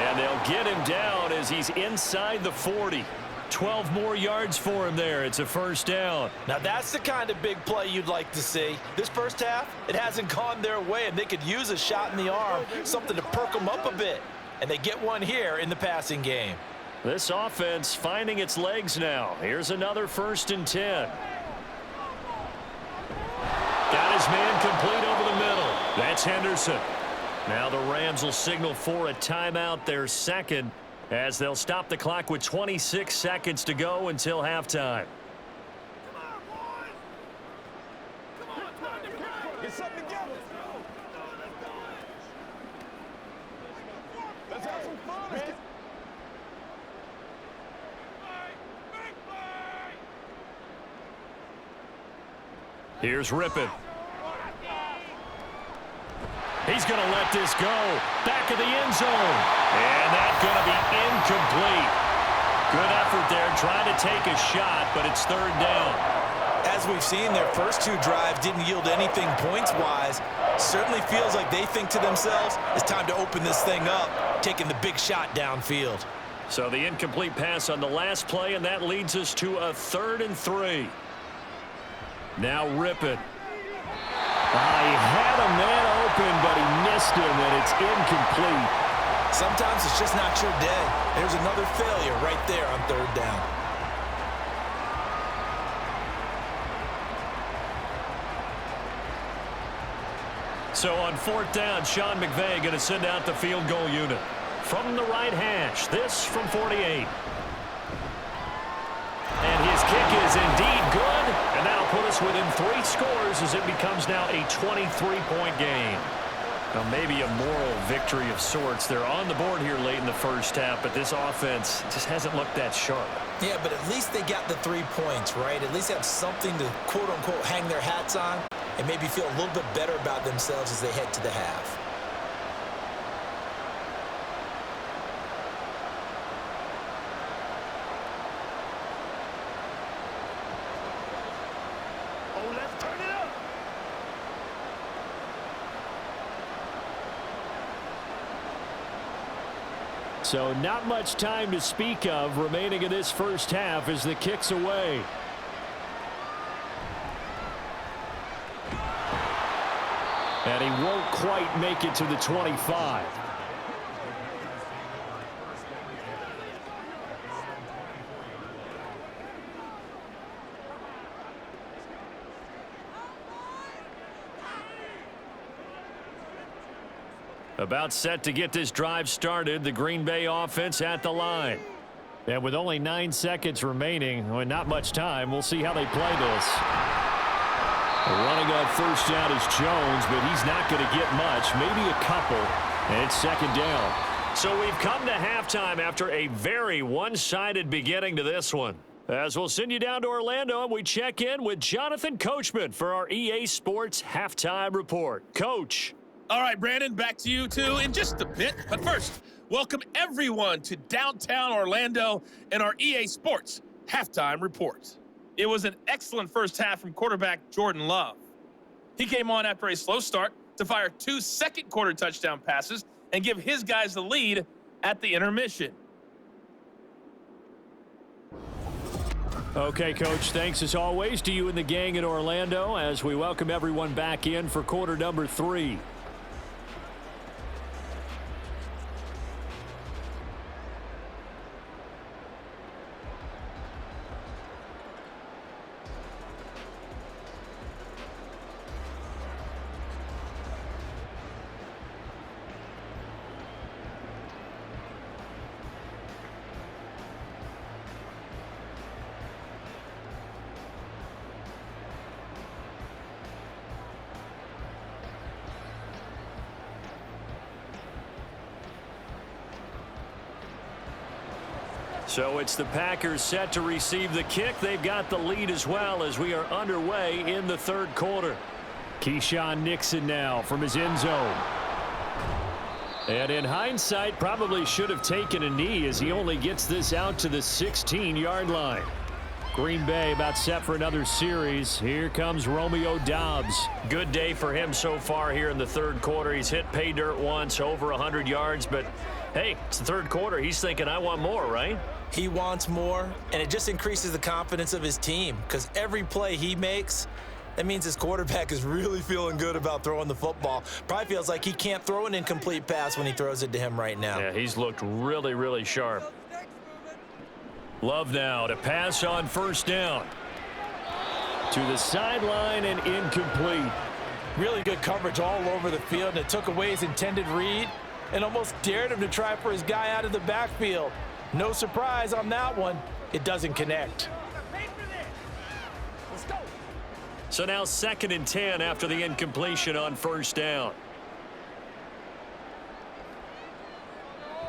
And they'll get him down as he's inside the 40. 12 more yards for him there. It's a first down. Now that's the kind of big play you'd like to see. This first half, it hasn't gone their way, and they could use a shot in the arm, something to perk them up a bit. And they get one here in the passing game. This offense finding its legs now. Here's another 1st and 10. Got his man complete over the middle. That's Henderson. Now the Rams will signal for a timeout, their second. as they'll stop the clock with 26 seconds to go until halftime. Get something together. Let's have some fun, man. Here's Rippon. He's going to let this go. Back of the end zone. And that's going to be incomplete. Good effort there, trying to take a shot, but it's third down. As we've seen, their first two drives didn't yield anything points-wise. Certainly feels like they think to themselves, it's time to open this thing up, taking the big shot downfield. So the incomplete pass on the last play, and that leads us to a 3rd and 3. Now Rippon. He had a man open, but he missed him, and it's incomplete. Sometimes it's just not your day. There's another failure right there on 3rd down. So on 4th down, Sean McVay going to send out the field goal unit. From the right hash, this from 48. And his kick is indeed good, and that'll put us within 3 scores as it becomes now a 23-point game. Now maybe a moral victory of sorts. They're on the board here late in the first half, but this offense just hasn't looked that sharp. Yeah, but at least they got the 3 points, right? At least have something to, quote-unquote, hang their hats on and maybe feel a little bit better about themselves as they head to the half. Oh, let's turn it up. So not much time to speak of remaining in this first half as the kick's away. And he won't quite make it to the 25. About set to get this drive started, the Green Bay offense at the line. And with only 9 seconds remaining, well, not much time, we'll see how they play this. Running on first down is Jones, but he's not going to get much, maybe a couple, and it's 2nd down. So we've come to halftime after a very one-sided beginning to this one. As we'll send you down to Orlando, and we check in with Jonathan Coachman for our EA Sports Halftime Report. Coach. All right, Brandon, back to you two in just a bit. But first, welcome everyone to downtown Orlando and our EA Sports Halftime Report. It was an excellent first half from quarterback Jordan Love. He came on after a slow start to fire 2 second-quarter touchdown passes and give his guys the lead at the intermission. Okay, Coach, thanks as always to you and the gang in Orlando as we welcome everyone back in for quarter number 3. So it's the Packers set to receive the kick. They've got the lead as well as we are underway in the 3rd quarter. Keyshawn Nixon now from his end zone. And in hindsight, probably should have taken a knee as he only gets this out to the 16-yard line. Green Bay about set for another series. Here comes Romeo Doubs. Good day for him so far here in the 3rd quarter. He's hit pay dirt once, over 100 yards, but hey, it's the 3rd quarter. He's thinking, I want more, right? He wants more, and it just increases the confidence of his team because every play he makes, that means his quarterback is really feeling good about throwing the football. Probably feels like he can't throw an incomplete pass when he throws it to him right now. Yeah, he's looked really, really sharp. Love now to pass on first down. To the sideline and incomplete. Really good coverage all over the field, and it took away his intended read. and almost dared him to try for his guy out of the backfield. No surprise on that one. It doesn't connect. So now 2nd and 10 after the incompletion on 1st down.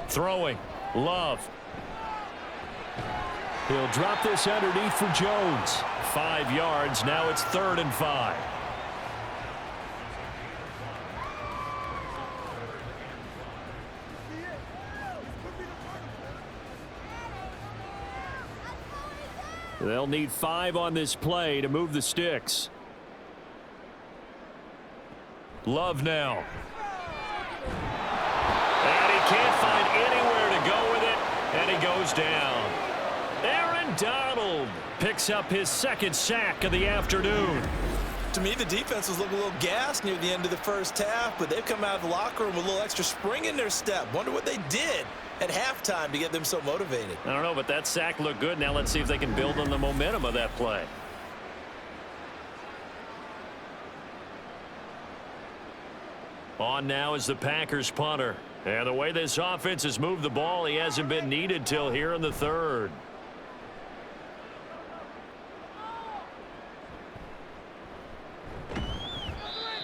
Throwing. Love. He'll drop this underneath for Jones. 5 yards. Now it's 3rd and 5. They'll need 5 on this play to move the sticks. Love now. And he can't find anywhere to go with it, and he goes down. Aaron Donald picks up his 2nd sack of the afternoon. To me, the defense was looking a little gassed near the end of the first half, but they've come out of the locker room with a little extra spring in their step. Wonder what they did at halftime to get them so motivated. I don't know, but that sack looked good. Now let's see if they can build on the momentum of that play. On now is the Packers punter. And the way this offense has moved the ball, he hasn't been needed till here in the 3rd.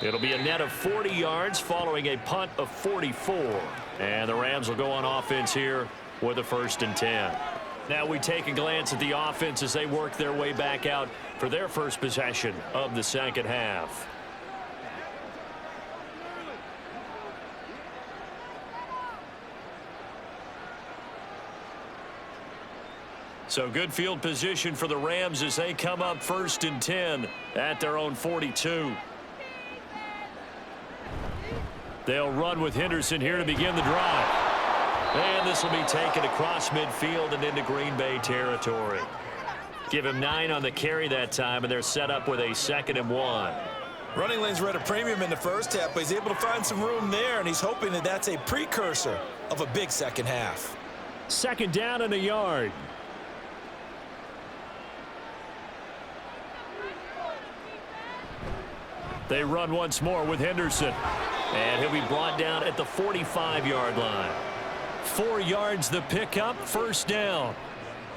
It'll be a net of 40 yards following a punt of 44. And the Rams will go on offense here with a 1st and 10. Now we take a glance at the offense as they work their way back out for their first possession of the 2nd half. So good field position for the Rams as they come up 1st and 10 at their own 42. They'll run with Henderson here to begin the drive. And this will be taken across midfield and into Green Bay territory. Give him 9 on the carry that time, and they're set up with a 2nd and 1. Running lanes were at a premium in the first half, but he's able to find some room there, and he's hoping that that's a precursor of a big second half. 2nd down and a yard. They run once more with Henderson. And he'll be brought down at the 45-yard line. 4 yards the pickup, 1st down.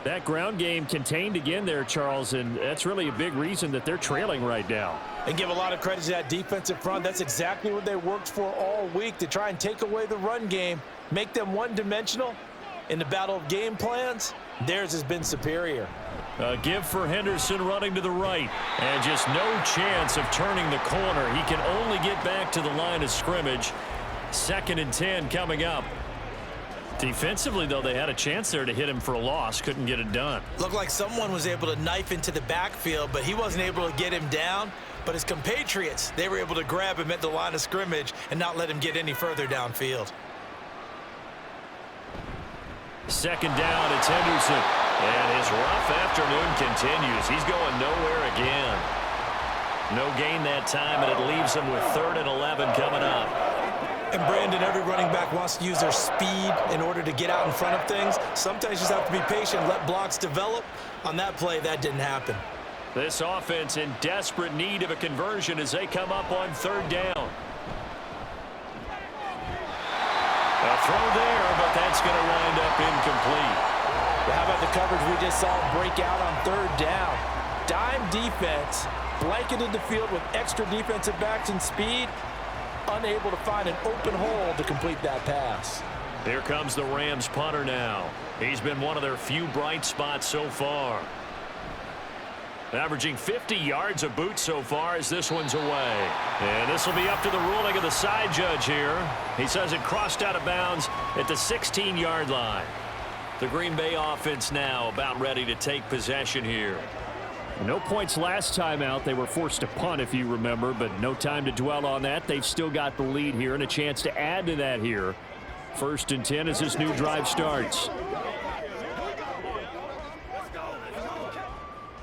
That ground game contained again there, Charles, and that's really a big reason that they're trailing right now. And give a lot of credit to that defensive front. That's exactly what they worked for all week, to try and take away the run game, make them one-dimensional. In the battle of game plans, theirs has been superior. A give for Henderson running to the right. And just no chance of turning the corner. He can only get back to the line of scrimmage. 2nd and 10 coming up. Defensively, though, they had a chance there to hit him for a loss. Couldn't get it done. Looked like someone was able to knife into the backfield, but he wasn't able to get him down. But his compatriots, they were able to grab him at the line of scrimmage and not let him get any further downfield. 2nd down, it's Henderson. And his rough afternoon continues. He's going nowhere again. No gain that time, and it leaves him with 3rd and 11 coming up. And Brandon, every running back wants to use their speed in order to get out in front of things. Sometimes you just have to be patient, let blocks develop. On that play, that didn't happen. This offense in desperate need of a conversion as they come up on 3rd down. A throw there, but that's going to wind up incomplete. How about the coverage we just saw break out on 3rd down? Dime defense, blanketed the field with extra defensive backs and speed, unable to find an open hole to complete that pass. Here comes the Rams punter now. He's been one of their few bright spots so far. Averaging 50 yards a boot so far as this one's away. And this will be up to the ruling of the side judge here. He says it crossed out of bounds at the 16-yard line. The Green Bay offense now about ready to take possession here. No points last time out. They were forced to punt, if you remember, but no time to dwell on that. They've still got the lead here and a chance to add to that here. 1st and 10 as this new drive starts.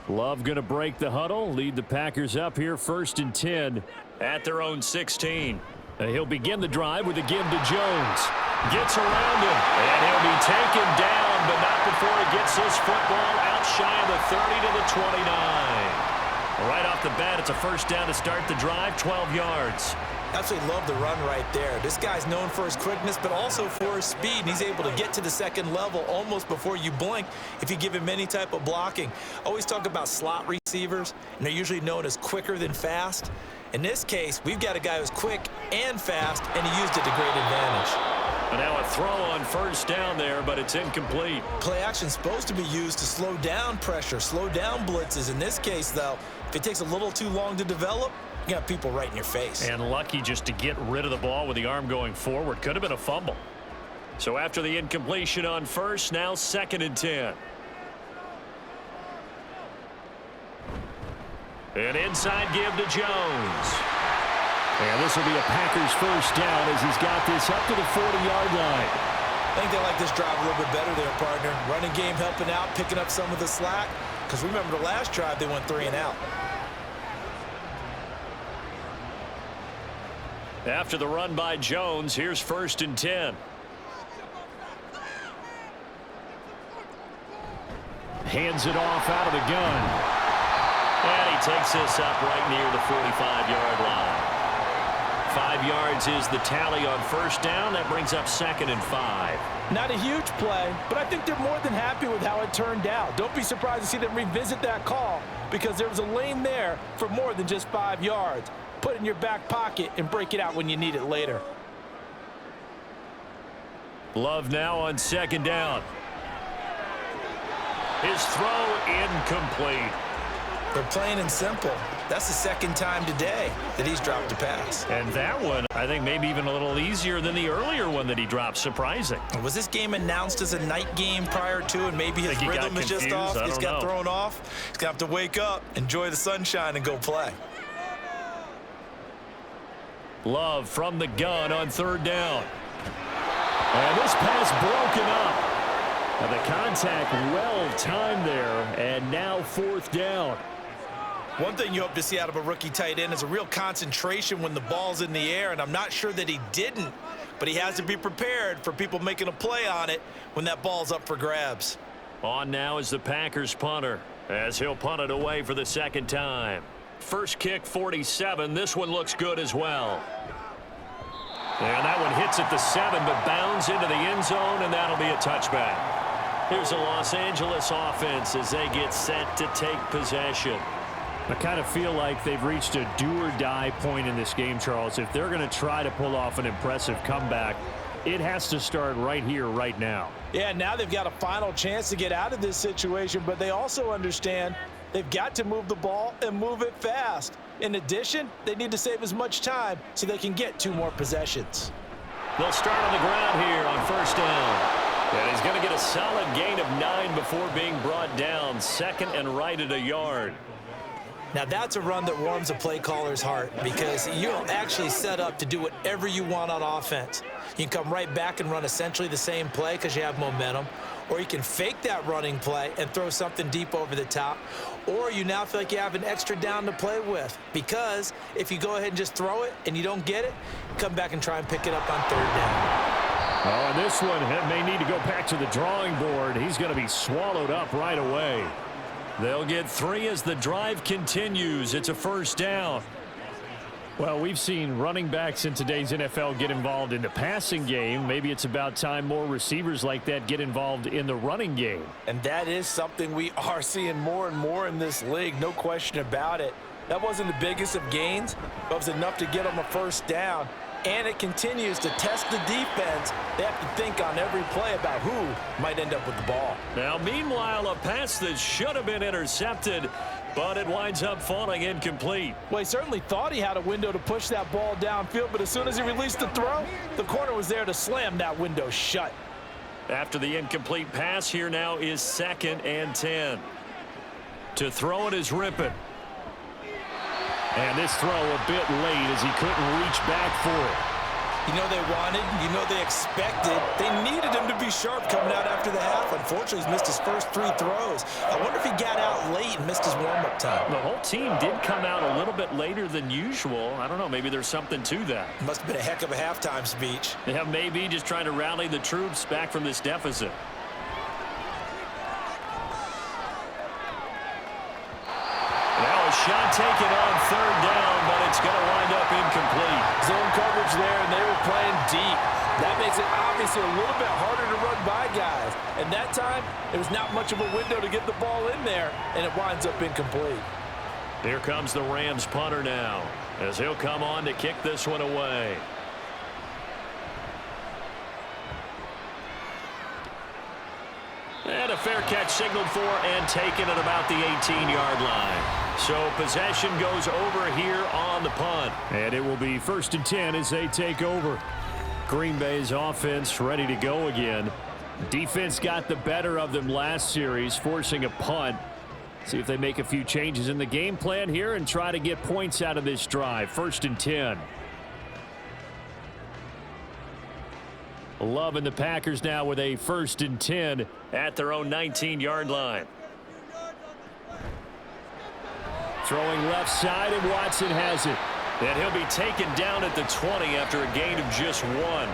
Love going to break the huddle, lead the Packers up here 1st and 10 at their own 16. He'll begin the drive with a give to Jones. Gets around him, and he'll be taken down, but not before he gets this football out shy of the 30 to the 29. Right off the bat, it's a first down to start the drive, 12 yards. Absolutely love the run right there. This guy's known for his quickness, but also for his speed, and he's able to get to the second level almost before you blink if you give him any type of blocking. Always talk about slot receivers, and they're usually known as quicker than fast. In this case, we've got a guy who's quick and fast, and he used it to great advantage. And now a throw on first down there, but it's incomplete. Play action's supposed to be used to slow down pressure, slow down blitzes. In this case, though, if it takes a little too long to develop, you got people right in your face. And lucky just to get rid of the ball with the arm going forward. Could have been a fumble. So after the incompletion on first, now 2nd and 10. An inside give to Jones. And this will be a Packers first down as he's got this up to the 40-yard line. I think they like this drive a little bit better there, partner. Running game helping out, picking up some of the slack. Because remember the last drive, they went 3 and out. After the run by Jones, here's 1st and 10. Hands it off out of the gun. And he takes this up right near the 45-yard line. 5 yards is the tally on first down. That brings up 2nd and 5. Not a huge play, but I think they're more than happy with how it turned out. Don't be surprised to see them revisit that call because there was a lane there for more than just 5 yards. Put it in your back pocket and break it out when you need it later. Love now on 2nd down. His throw incomplete. They're plain and simple. That's the 2nd time today that he's dropped a pass. And that one, I think maybe even a little easier than the earlier one that he dropped. Surprising. Was this game announced as a night game prior to, and maybe his rhythm is just off? He's got thrown off. He's going to have to wake up, enjoy the sunshine, and go play. Love from the gun on 3rd down. And this pass broken up. And the contact well timed there, and now 4th down. One thing you hope to see out of a rookie tight end is a real concentration when the ball's in the air, and I'm not sure that he didn't, but he has to be prepared for people making a play on it when that ball's up for grabs. On now is the Packers punter, as he'll punt it away for the 2nd time. First kick, 47. This one looks good as well. And that one hits at the 7, but bounds into the end zone, and that'll be a touchback. Here's a Los Angeles offense as they get set to take possession. I kind of feel like they've reached a do-or-die point in this game, Charles. If they're going to try to pull off an impressive comeback, it has to start right here, right now. Yeah, now they've got a final chance to get out of this situation, but they also understand they've got to move the ball and move it fast. In addition, they need to save as much time so they can get 2 more possessions. They'll start on the ground here on first down. And he's going to get a solid gain of 9 before being brought down. 2nd and right at a yard. Now that's a run that warms a play caller's heart because you're actually set up to do whatever you want on offense. You can come right back and run essentially the same play because you have momentum, or you can fake that running play and throw something deep over the top, or you now feel like you have an extra down to play with because if you go ahead and just throw it and you don't get it, come back and try and pick it up on 3rd down. Oh, and this one may need to go back to the drawing board. He's going to be swallowed up right away. They'll get 3 as the drive continues. It's a first down. Well, we've seen running backs in today's NFL get involved in the passing game. Maybe it's about time more receivers like that get involved in the running game. And that is something we are seeing more and more in this league, no question about it. That wasn't the biggest of gains, but it was enough to get them a first down. And it continues to test the defense. They have to think on every play about who might end up with the ball. Now, meanwhile, a pass that should have been intercepted, but it winds up falling incomplete. Well, he certainly thought he had a window to push that ball downfield, but as soon as he released the throw, the corner was there to slam that window shut. After the incomplete pass, here now is 2nd and 10. To throw it is Rippon. And this throw a bit late as he couldn't reach back for it. You know they wanted, you know they expected. They needed him to be sharp coming out after the half. Unfortunately, he's missed his first 3 throws. I wonder if he got out late and missed his warm-up time. The whole team did come out a little bit later than usual. I don't know, maybe there's something to that. Must have been a heck of a halftime speech. Yeah, maybe just trying to rally the troops back from this deficit. Now a shot take it on third down, but it's going to wind up incomplete. Zone coverage there, and they were playing deep. That makes it obviously a little bit harder to run by guys. And that time, there was not much of a window to get the ball in there, and it winds up incomplete. Here comes the Rams punter now, as he'll come on to kick this one away. And a fair catch signaled for and taken at about the 18-yard line. So possession goes over here on the punt. And it will be 1st and 10 as they take over. Green Bay's offense ready to go again. Defense got the better of them last series, forcing a punt. See if they make a few changes in the game plan here and try to get points out of this drive. 1st and 10. Love and the Packers now with a 1st and 10 at their own 19-yard line. Throwing left side, and Watson has it. And he'll be taken down at the 20 after a gain of just 1.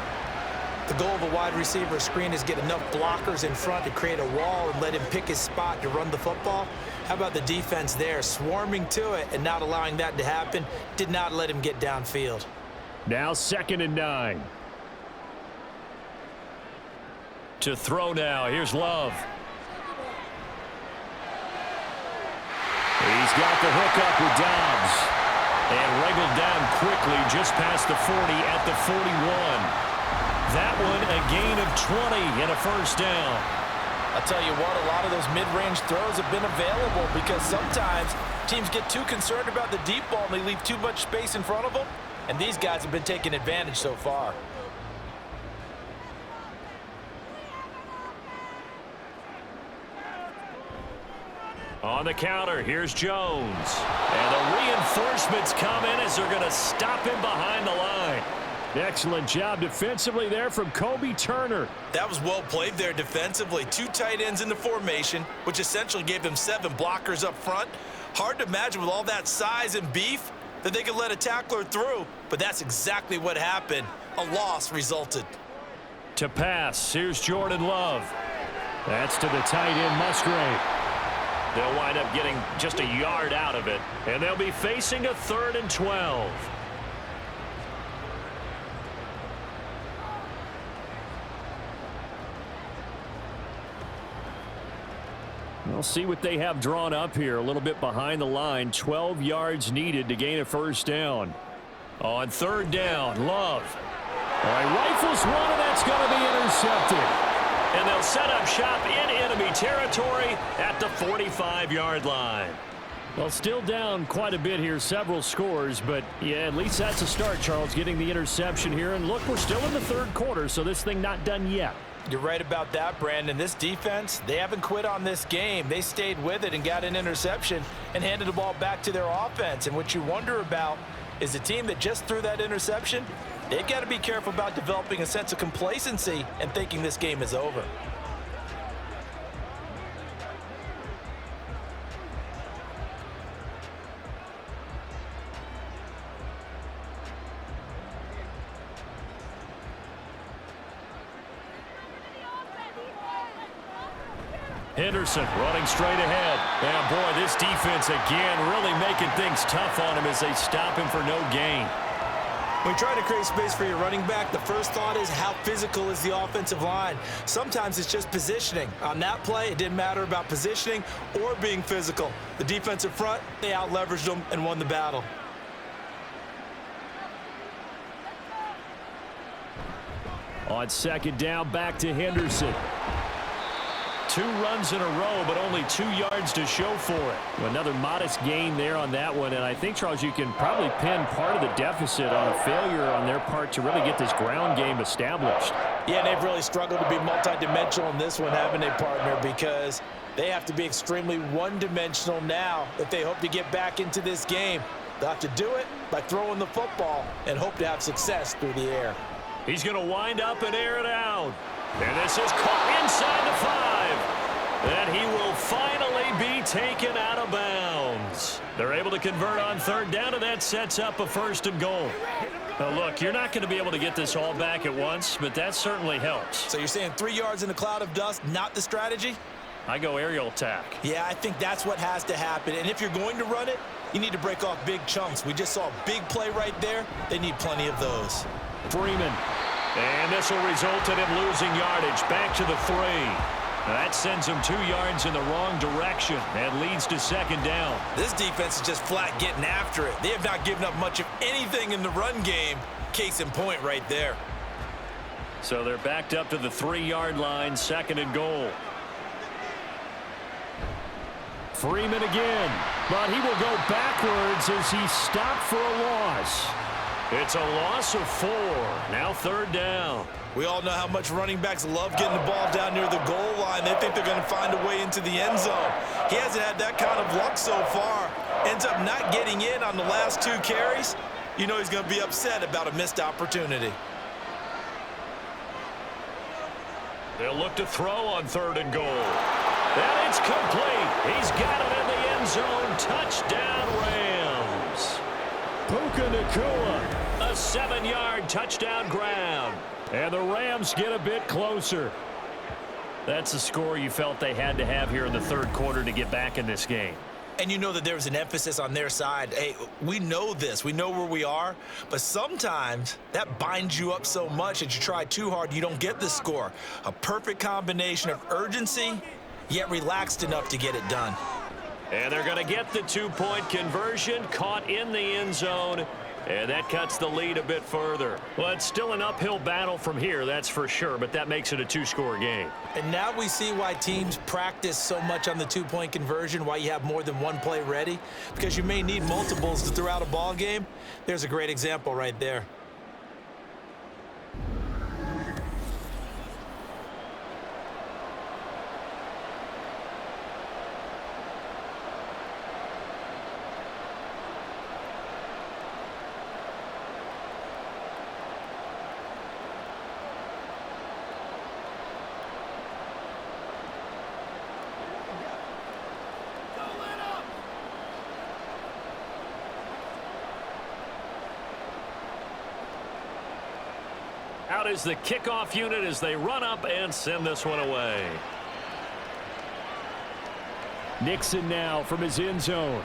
The goal of a wide receiver screen is get enough blockers in front to create a wall and let him pick his spot to run the football. How about the defense there, swarming to it and not allowing that to happen? Did not let him get downfield. Now 2nd and 9. To throw now. Here's Love. He's got the hook up with Dobbs. And wriggled down quickly just past the 40 at the 41. That one a gain of 20 and a 1st down. I'll tell you what, a lot of those mid-range throws have been available because sometimes teams get too concerned about the deep ball and they leave too much space in front of them. And these guys have been taking advantage so far. On the counter, here's Jones. And the reinforcements come in as they're going to stop him behind the line. Excellent job defensively there from Kobe Turner. That was well played there defensively. 2 tight ends in the formation, which essentially gave them 7 blockers up front. Hard to imagine with all that size and beef that they could let a tackler through, but that's exactly what happened. A loss resulted. To pass, here's Jordan Love. That's to the tight end, Musgrave. They'll wind up getting just a yard out of it, and they'll be facing a 3rd and 12. We'll see what they have drawn up here. A little bit behind the line. 12 yards needed to gain a 1st down. On 3rd down, Love. All right, rifles one, and that's going to be intercepted. And they'll set up shop in enemy territory at the 45-yard line. Well, still down quite a bit here, several scores, but yeah, at least that's a start, Charles, getting the interception here. And look, we're still in the 3rd quarter, so this thing not done yet. You're right about that, Brandon. This defense, they haven't quit on this game. They stayed with it and got an interception and handed the ball back to their offense. And what you wonder about is the team that just threw that interception, they've got to be careful about developing a sense of complacency and thinking this game is over. Henderson running straight ahead. And boy, this defense again really making things tough on him as they stop him for no gain. When you try to create space for your running back, the first thought is how physical is the offensive line. Sometimes it's just positioning. On that play, it didn't matter about positioning or being physical. The defensive front, they out-leveraged them and won the battle. On 2nd down, back to Henderson. 2 runs in a row, but only 2 yards to show for it. Another modest gain there on that one, and I think, Charles, you can probably pin part of the deficit on a failure on their part to really get this ground game established. Yeah, they've really struggled to be multidimensional in this one, haven't they, partner, because they have to be extremely one-dimensional now if they hope to get back into this game. They'll have to do it by throwing the football and hope to have success through the air. He's going to wind up and air it out. And this is caught inside the 5. And he will finally be taken out of bounds. They're able to convert on 3rd down, and that sets up a 1st and goal. Now, look, you're not going to be able to get this all back at once, but that certainly helps. So you're saying 3 yards in a cloud of dust, not the strategy? I go aerial attack. Yeah, I think that's what has to happen. And if you're going to run it, You need to break off big chunks. We just saw a big play right there. They need plenty of those. Freeman. And this will result in him losing yardage. Back to the 3. That sends him 2 yards in the wrong direction and leads to second down. This defense is just flat getting after it. They have not given up much of anything in the run game. Case in point right there. So they're backed up to the 3-yard line, second and goal. Freeman again, but he will go backwards as he stopped for a loss. It's a loss of 4. Now third down. We all know how much running backs love getting the ball down near the goal line. They think they're going to find a way into the end zone. He hasn't had that kind of luck so far. Ends up not getting in on the last 2 carries. You know he's going to be upset about a missed opportunity. They'll look to throw on third and goal. And it's complete. He's got it in the end zone. Touchdown, Rams. Puka Nacua, a 7-yard touchdown grab. And the Rams get a bit closer. That's the score you felt they had to have here in the third quarter to get back in this game. And you know that there was an emphasis on their side. Hey, we know this. We know where we are. But sometimes that binds you up so much that you try too hard, you don't get the score. A perfect combination of urgency, yet relaxed enough to get it done. And they're going to get the 2-point conversion, caught in the end zone, and that cuts the lead a bit further. Well, it's still an uphill battle from here, that's for sure, but that makes it a 2-score game. And now we see why teams practice so much on the 2-point conversion, why you have more than one play ready, because you may need multiples to throw out a ball game. There's a great example right there. Out is the kickoff unit as they run up and send this one away. Nixon now from his end zone.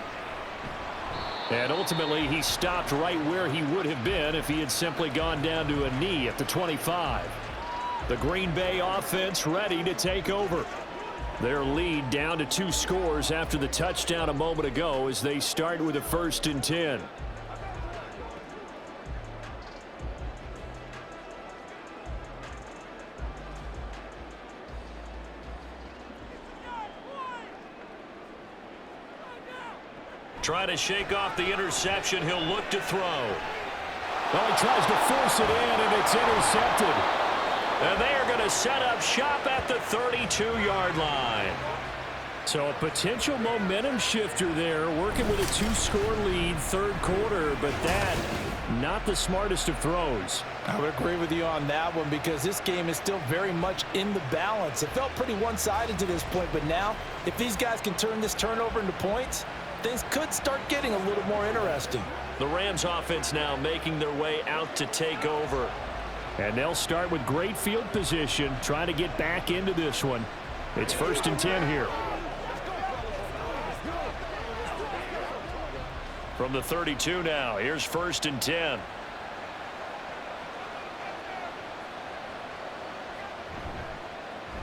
And ultimately he stopped right where he would have been if he had simply gone down to a knee at the 25. The Green Bay offense ready to take over. Their lead down to 2 scores after the touchdown a moment ago as they start with a 1st and 10. Try to shake off the interception. He'll look to throw. Well, he tries to force it in, and it's intercepted. And they are going to set up shop at the 32-yard line. So a potential momentum shifter there, working with a 2-score lead, third quarter, but that, not the smartest of throws. I would agree with you on that one because this game is still very much in the balance. It felt pretty one-sided to this point, but now, if these guys can turn this turnover into points, things could start getting a little more interesting. The Rams offense now making their way out to take over. And they'll start with great field position, trying to get back into this one. It's 1st and 10 here. From the 32 now, here's 1st and 10.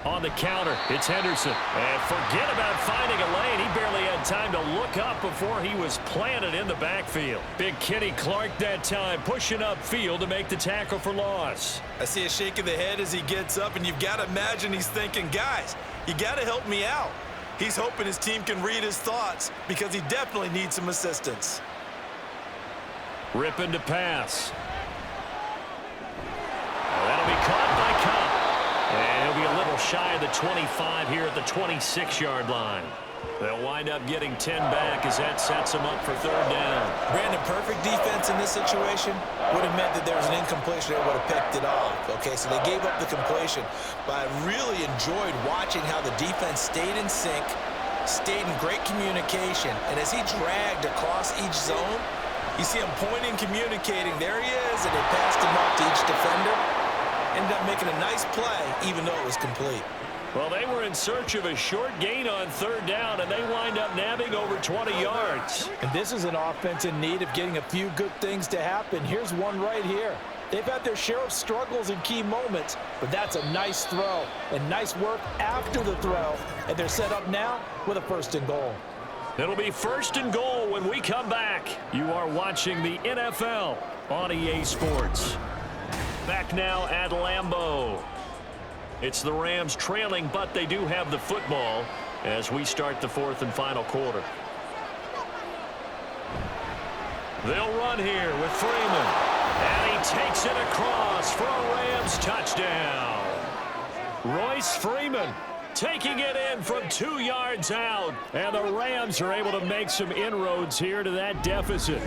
On the counter, it's Henderson. And forget about finding a lane. He barely had time to look up before he was planted in the backfield. Big Kenny Clark that time, pushing upfield to make the tackle for loss. I see a shake of the head as he gets up, and you've got to imagine he's thinking, guys, you got to help me out. He's hoping his team can read his thoughts because he definitely needs some assistance. Ripping to pass. That'll be caught by Cobb. And he'll be a little shy of the 25 here at the 26-yard line. They'll wind up getting 10 back as that sets them up for third down. Brandon, perfect defense in this situation would have meant that there was an incompletion that would have picked it off. Okay, so they gave up the completion. But I really enjoyed watching how the defense stayed in sync, stayed in great communication. And as he dragged across each zone, you see him pointing, communicating. There he is, and they passed him up to each defender. Ended up making a nice play, even though it was complete. Well, they were in search of a short gain on third down, and they wind up nabbing over 20 yards. And this is an offense in need of getting a few good things to happen. Here's one right here. They've had their share of struggles in key moments, but that's a nice throw and nice work after the throw. And they're set up now with a 1st and goal. It'll be 1st and goal when we come back. You are watching the NFL on EA Sports. Back now at Lambeau. It's the Rams trailing, but they do have the football as we start the 4th and final quarter. They'll run here with Freeman. And he takes it across for a Rams touchdown. Royce Freeman taking it in from 2 yards out. And the Rams are able to make some inroads here to that deficit.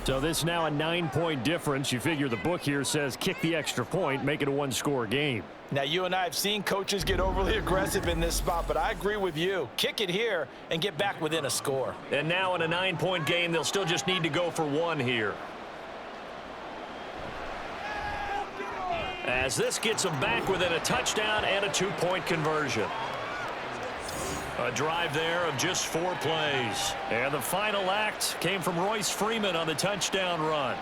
So this is now a 9-point difference. You figure the book here says kick the extra point, make it a 1-score game. Now, you and I have seen coaches get overly aggressive in this spot, but I agree with you. Kick it here and get back within a score. And now in a 9-point game, they'll still just need to go for 1 here. As this gets them back within a touchdown and a 2-point conversion. A drive there of just 4 plays. And the final act came from Royce Freeman on the touchdown run.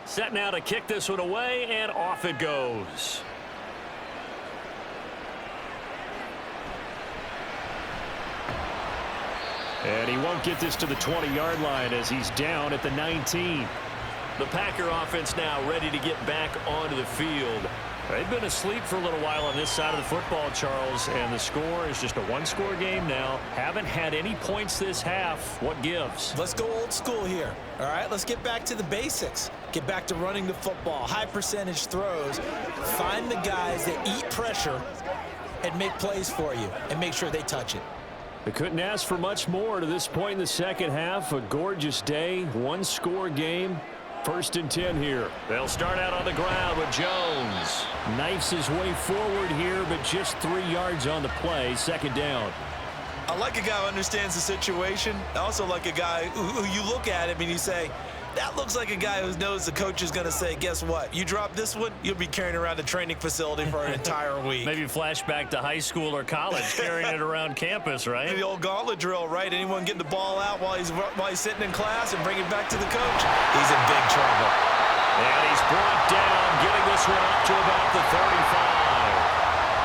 Set now to kick this one away, and off it goes. And he won't get this to the 20-yard line as he's down at the 19. The Packer offense now ready to get back onto the field. They've been asleep for a little while on this side of the football, Charles, and the score is just a 1-score game now. Haven't had any points this half. What gives? Let's go old school here. All right, let's get back to the basics. Get back to running the football, high percentage throws. Find the guys that eat pressure and make plays for you and make sure they touch it. They couldn't ask for much more to this point in the second half. A gorgeous day, 1-score game. 1st and 10 here. They'll start out on the ground with Jones. Knifes his way forward here, but just 3 yards on the play. 2nd down. I like a guy who understands the situation. I also like a guy who you look at him and you say, that looks like a guy who knows the coach is going to say, guess what? You drop this one, you'll be carrying around the training facility for an entire week. Maybe flashback to high school or college, carrying it around campus, right? The old gauntlet drill, right? Anyone getting the ball out while he's sitting in class and bring it back to the coach? He's in big trouble. And he's brought down, getting this one up to about the 35.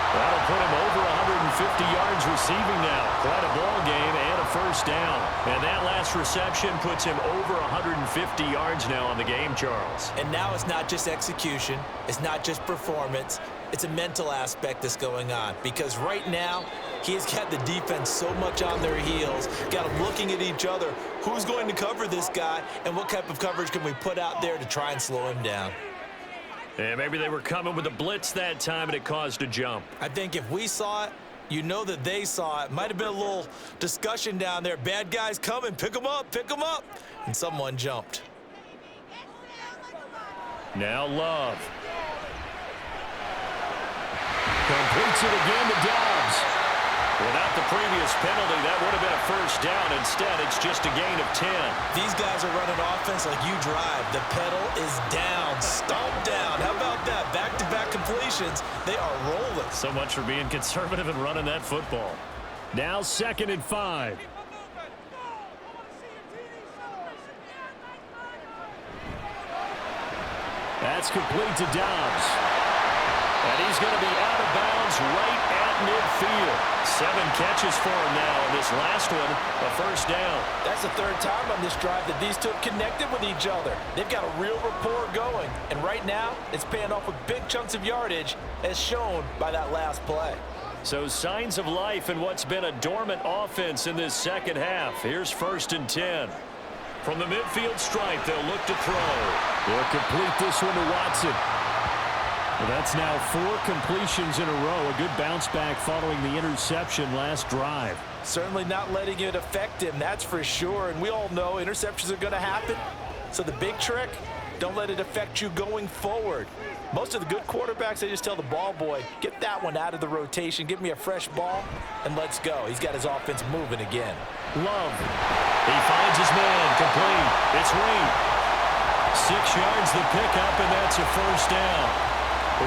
That'll put him over 150 yards receiving now. Quite a ball game and a 1st down. And that last reception puts him over 150 yards now on the game, Charles. And now it's not just execution. It's not just performance. It's a mental aspect that's going on. Because right now, he's got the defense so much on their heels. Got them looking at each other. Who's going to cover this guy? And what type of coverage can we put out there to try and slow him down? And maybe they were coming with a blitz that time and it caused a jump. I think if we saw it, you know that they saw it. Might have been a little discussion down there. Bad guys coming. Pick them up. Pick them up. And someone jumped. Now Love. Completes it again to Dobbs. Without the previous penalty, that would have been a 1st down. Instead, it's just a gain of 10. These guys are running offense like you drive. The pedal is down. Stomp down. How about that? Back-to-back completions. They are rolling. So much for being conservative and running that football. Now 2nd and 5. That's complete to Dobbs. And he's going to be out of bounds right at midfield. 7 catches for him now, and this last one, a 1st down. That's the 3rd time on this drive that these two have connected with each other. They've got a real rapport going, and right now, it's paying off with big chunks of yardage, as shown by that last play. So signs of life in what's been a dormant offense in this second half. Here's 1st and 10. From the midfield stripe, they'll look to throw. They'll complete this one to Watson. Well, that's now 4 completions in a row. A good bounce back following the interception last drive. Certainly not letting it affect him, that's for sure. And we all know interceptions are going to happen. So the big trick, don't let it affect you going forward. Most of the good quarterbacks, they just tell the ball boy, get that one out of the rotation, give me a fresh ball, and let's go. He's got his offense moving again. Love. He finds his man. Complete. It's Reed. 6 yards the pickup, and that's a first down.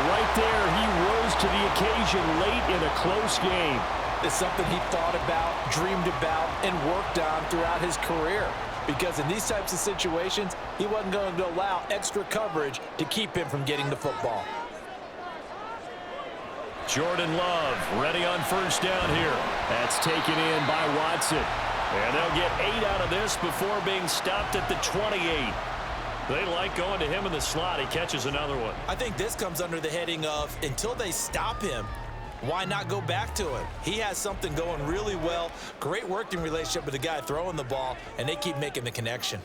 Right there, he rose to the occasion late in a close game. It's something he thought about, dreamed about, and worked on throughout his career. Because in these types of situations, he wasn't going to allow extra coverage to keep him from getting the football. Jordan Love ready on first down here. That's taken in by Watson. And they'll get 8 out of this before being stopped at the 28. They like going to him in the slot. He catches another one. I think this comes under the heading of until they stop him, why not go back to it? He has something going really well. Great working relationship with the guy throwing the ball, and they keep making the connection.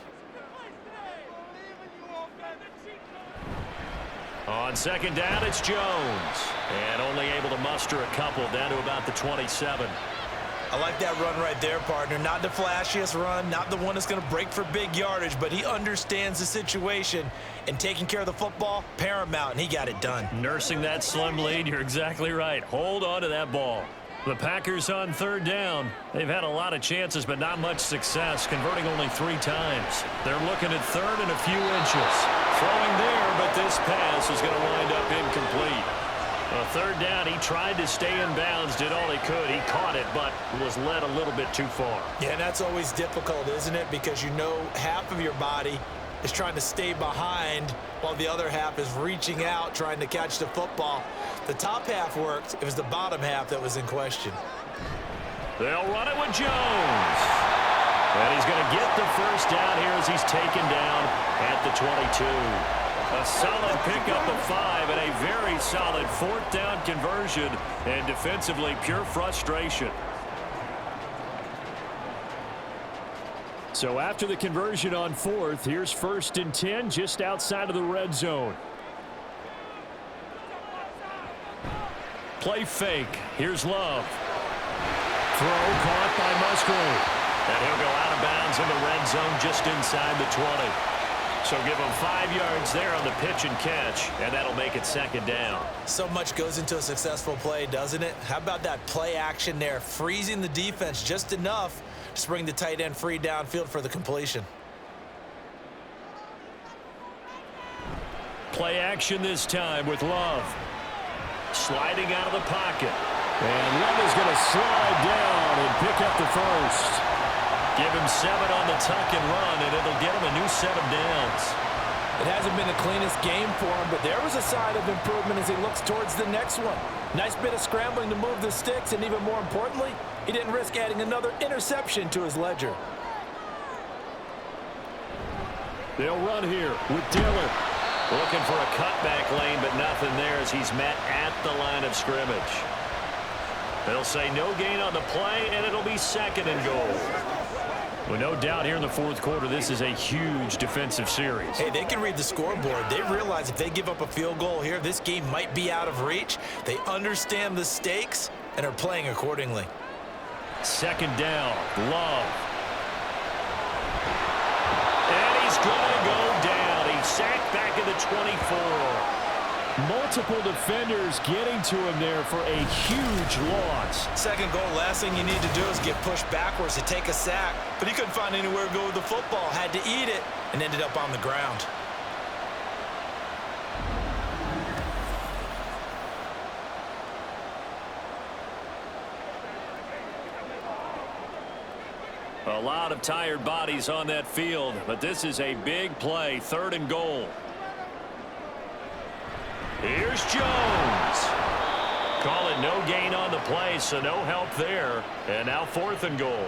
On second down, it's Jones. And only able to muster a couple down to about the 27. I like that run right there, partner. Not the flashiest run, not the one that's going to break for big yardage, but he understands the situation, and taking care of the football, paramount, and he got it done. Nursing that slim lead, you're exactly right. Hold on to that ball. The Packers on third down. They've had a lot of chances, but not much success, converting only 3 times. They're looking at third and a few inches. Throwing there, but this pass is going to wind up incomplete. Third down, he tried to stay in bounds, did all he could. He caught it, but was led a little bit too far. Yeah, and that's always difficult, isn't it? Because you know half of your body is trying to stay behind while the other half is reaching out, trying to catch the football. The top half worked. It was the bottom half that was in question. They'll run it with Jones. And he's going to get the first down here as he's taken down at the 22. A solid pickup of 5 and a very solid 4th down conversion, and defensively pure frustration. So after the conversion on 4th, here's 1st and 10 just outside of the red zone. Play fake. Here's Love. Throw caught by Musgrave. And he'll go out of bounds in the red zone just inside the 20. So give him 5 yards there on the pitch and catch, and that'll make it 2nd down. So much goes into a successful play, doesn't it? How about that play action there, freezing the defense just enough to bring the tight end free downfield for the completion. Play action this time with Love. Sliding out of the pocket. And Love is going to slide down and pick up the first. Give him 7 on the tuck and run, and it'll get him a new set of downs. It hasn't been the cleanest game for him, but there was a sign of improvement as he looks towards the next one. Nice bit of scrambling to move the sticks, and even more importantly, he didn't risk adding another interception to his ledger. They'll run here with Dillon. Looking for a cutback lane, but nothing there as he's met at the line of scrimmage. They'll say no gain on the play, and it'll be 2nd and goal. Well, no doubt here in the 4th quarter, this is a huge defensive series. Hey, they can read the scoreboard. They realize if they give up a field goal here, this game might be out of reach. They understand the stakes and are playing accordingly. 2nd down, Love. And he's going to go down. He's sacked back at the 24. Multiple defenders getting to him there for a huge loss. 2nd goal, last thing you need to do is get pushed backwards to take a sack. But he couldn't find anywhere to go with the football. Had to eat it and ended up on the ground. A lot of tired bodies on that field, but this is a big play. 3rd and goal. Here's Jones. Call it no gain on the play, so no help there. And now 4th and goal.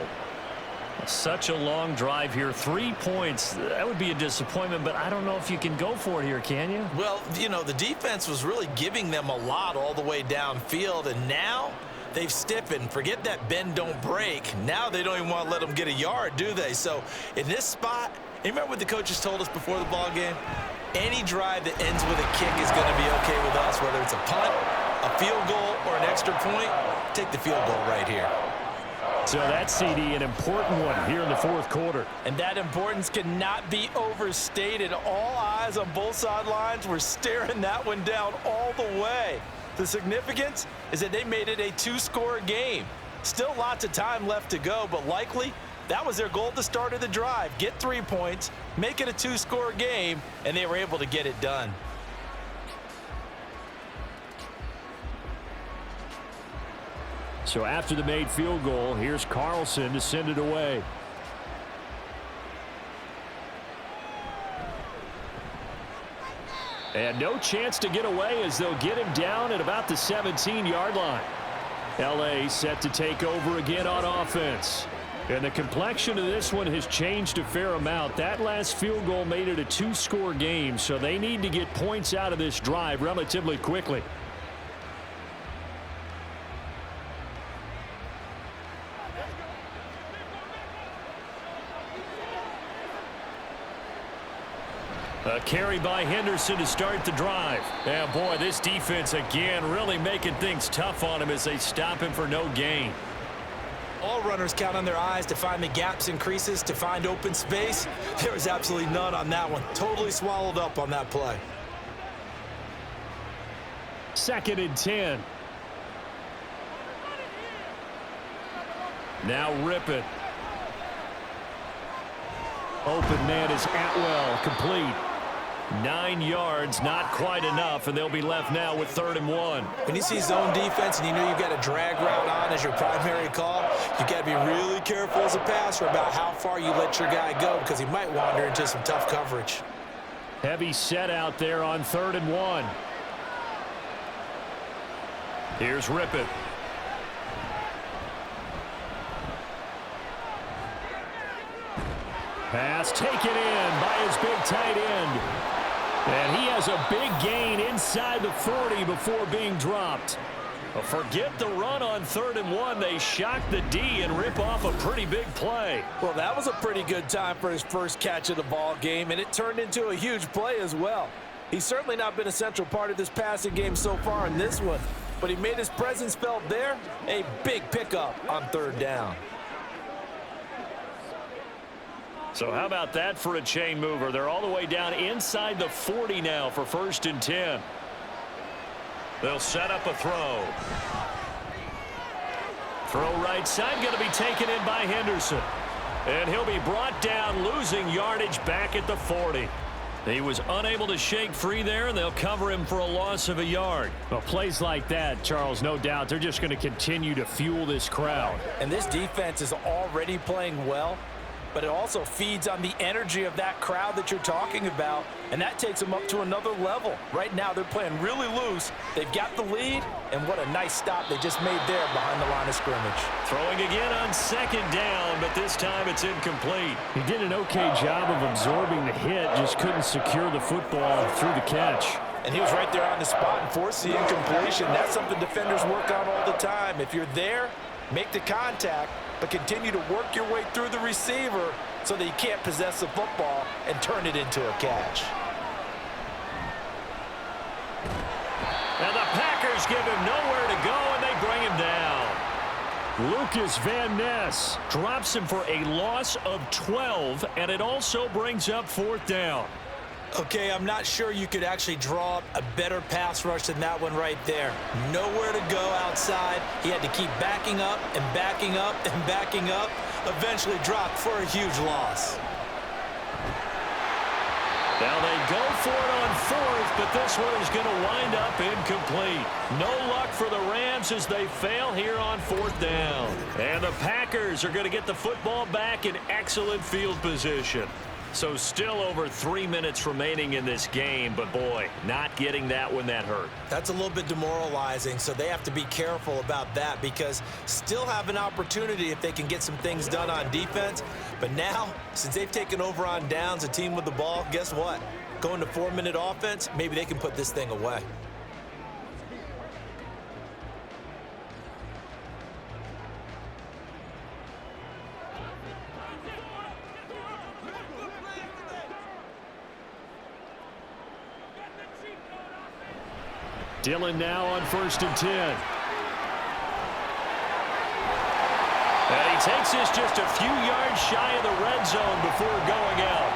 Such a long drive here. 3 points. That would be a disappointment, but I don't know if you can go for it here, can you? Well, you know, the defense was really giving them a lot all the way downfield, and now they've stiffened. Forget that bend, don't break. Now they don't even want to let them get a yard, do they? So in this spot, you remember what the coaches told us before the ball game? Any drive that ends with a kick is going to be okay with us, whether it's a punt, a field goal, or an extra point. Take the field goal right here. So that CD, an important one here in the fourth quarter. And that importance cannot be overstated. All eyes on both sidelines were staring that one down all the way. The significance is that they made it a two-score game. Still lots of time left to go, but likely that was their goal at the start of the drive. Get 3 points, make it a two-score game, and they were able to get it done. So after the made field goal, here's Carlson to send it away. And no chance to get away as they'll get him down at about the 17-yard line. L.A. set to take over again on offense. And the complexion of this one has changed a fair amount. That last field goal made it a two-score game, so they need to get points out of this drive relatively quickly. A carry by Henderson to start the drive. Yeah, boy, this defense again really making things tough on him as they stop him for no gain. All runners count on their eyes to find the gaps and creases, to find open space. There was absolutely none on that one. Totally swallowed up on that play. 2nd and 10. Now rip it. Open man is Atwell, complete. 9 yards, not quite enough, and they'll be left now with 3rd and 1. When you see zone defense and you know you've got a drag route on as your primary call, you got to be really careful as a passer about how far you let your guy go because he might wander into some tough coverage. Heavy set out there on 3rd and 1. Here's Rippett. Pass taken in by his big tight end. And he has a big gain inside the 40 before being dropped. Forget the run on 3rd and 1. They shock the D and rip off a pretty big play. Well, that was a pretty good time for his first catch of the ball game, and it turned into a huge play as well. He's certainly not been a central part of this passing game so far in this one, but he made his presence felt there. A big pickup on 3rd down. So how about that for a chain mover? They're all the way down inside the 40 now for 1st and 10. They'll set up a throw. Throw right side, going to be taken in by Henderson. And he'll be brought down, losing yardage back at the 40. He was unable to shake free there, and they'll cover him for a loss of a yard. Well, plays like that, Charles, no doubt, they're just going to continue to fuel this crowd. And this defense is already playing well, but it also feeds on the energy of that crowd that you're talking about, and that takes them up to another level. Right now, they're playing really loose. They've got the lead, and what a nice stop they just made there behind the line of scrimmage. Throwing again on 2nd down, but this time it's incomplete. He did an okay job of absorbing the hit, just couldn't secure the football through the catch. And he was right there on the spot and forced the incompletion. That's something defenders work on all the time. If you're there, make the contact, but continue to work your way through the receiver so that you can't possess the football and turn it into a catch. And the Packers give him nowhere to go, and they bring him down. Lucas Van Ness drops him for a loss of 12, and it also brings up 4th down. Okay, I'm not sure you could actually draw up a better pass rush than that one right there. Nowhere to go outside. He had to keep backing up and backing up and backing up. Eventually dropped for a huge loss. Now they go for it on 4th, but this one is going to wind up incomplete. No luck for the Rams as they fail here on 4th down. And the Packers are going to get the football back in excellent field position. So still over 3 minutes remaining in this game, but boy, not getting that one, that hurt. That's a little bit demoralizing, so they have to be careful about that because still have an opportunity if they can get some things done on defense. But now, since they've taken over on downs, a team with the ball, guess what? Going to 4-minute offense, maybe they can put this thing away. Dillon now on 1st and 10. And he takes this just a few yards shy of the red zone before going out.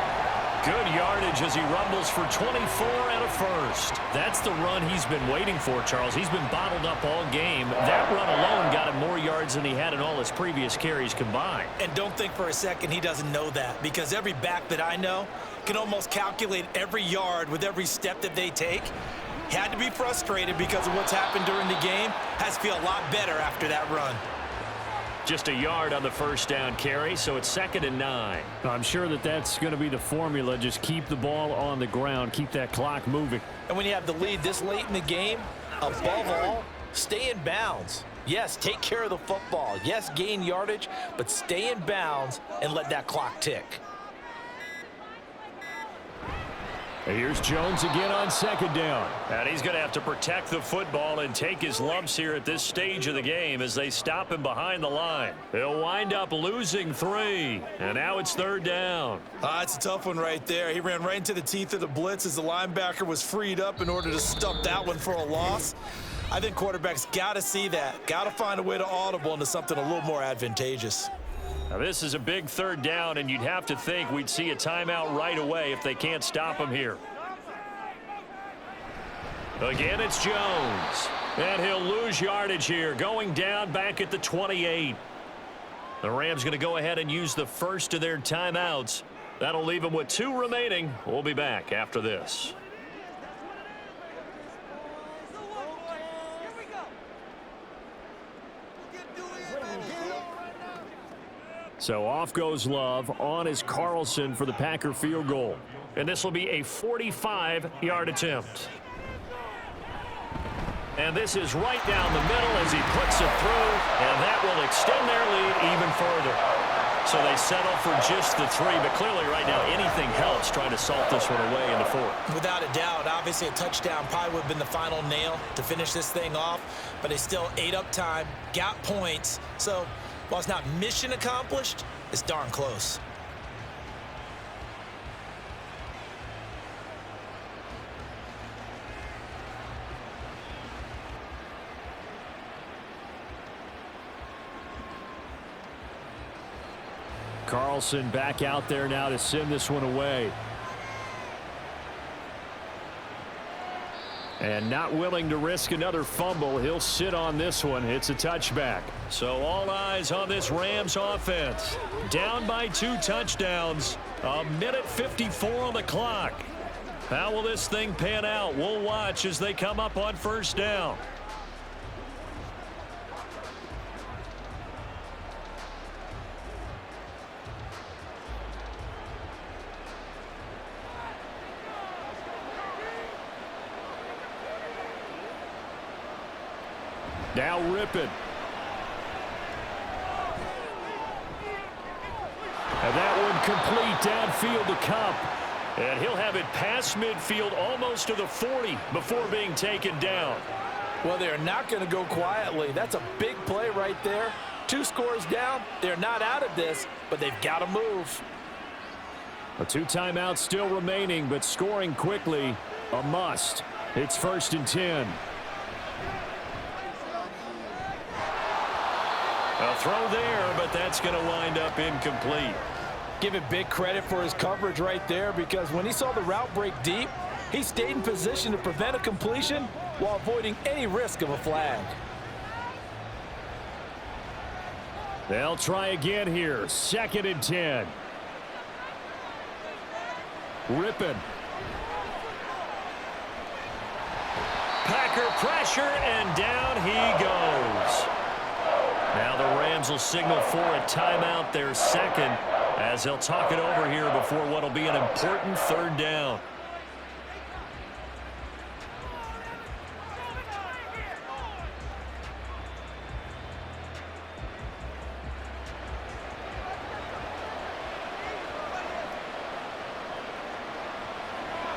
Good yardage as he rumbles for 24 and a first. That's the run he's been waiting for, Charles. He's been bottled up all game. That run alone got him more yards than he had in all his previous carries combined. And don't think for a second he doesn't know that, because every back that I know can almost calculate every yard with every step that they take. He had to be frustrated because of what's happened during the game. Has to feel a lot better after that run. Just a yard on the first down carry, so it's 2nd and 9. I'm sure that's going to be the formula. Just keep the ball on the ground, keep that clock moving. And when you have the lead this late in the game, above all, stay in bounds. Yes, take care of the football. Yes, gain yardage, but stay in bounds and let that clock tick. Here's Jones again on 2nd down. And he's going to have to protect the football and take his lumps here at this stage of the game as they stop him behind the line. He'll wind up losing 3. And now it's 3rd down. It's a tough one right there. He ran right into the teeth of the blitz as the linebacker was freed up in order to stop that one for a loss. I think quarterbacks got to see that. Got to find a way to audible into something a little more advantageous. Now this is a big 3rd down, and you'd have to think we'd see a timeout right away if they can't stop him here. Again, it's Jones. And he'll lose yardage here, going down back at the 28. The Rams going to go ahead and use the first of their timeouts. That'll leave them with 2 remaining. We'll be back after this. So off goes Love. On is Carlson for the Packer field goal. And this will be a 45-yard attempt. And this is right down the middle as he puts it through. And that will extend their lead even further. So they settle for just the 3. But clearly right now anything helps trying to salt this one away in the 4th. Without a doubt, obviously a touchdown probably would have been the final nail to finish this thing off. But they still ate up time, got points. So while it's not mission accomplished, it's darn close. Carlson back out there now to send this one away. And not willing to risk another fumble. He'll sit on this one. It's a touchback. So all eyes on this Rams offense. Down by 2 touchdowns. 1:54 on the clock. How will this thing pan out? We'll watch as they come up on 1st down. Now Rippon. And that one complete downfield to Cup. And he'll have it past midfield almost to the 40 before being taken down. Well, they're not going to go quietly. That's a big play right there. 2 scores down. They're not out of this, but they've got to move. 2 timeouts still remaining, but scoring quickly, a must. It's 1st and 10. A throw there, but that's going to wind up incomplete. Give it big credit for his coverage right there, because when he saw the route break deep, he stayed in position to prevent a completion while avoiding any risk of a flag. They'll try again here. 2nd and 10. Rippon. Packer pressure, and down he goes. Now the Rams will signal for a timeout, their 2nd, as they'll talk it over here before what will be an important 3rd down.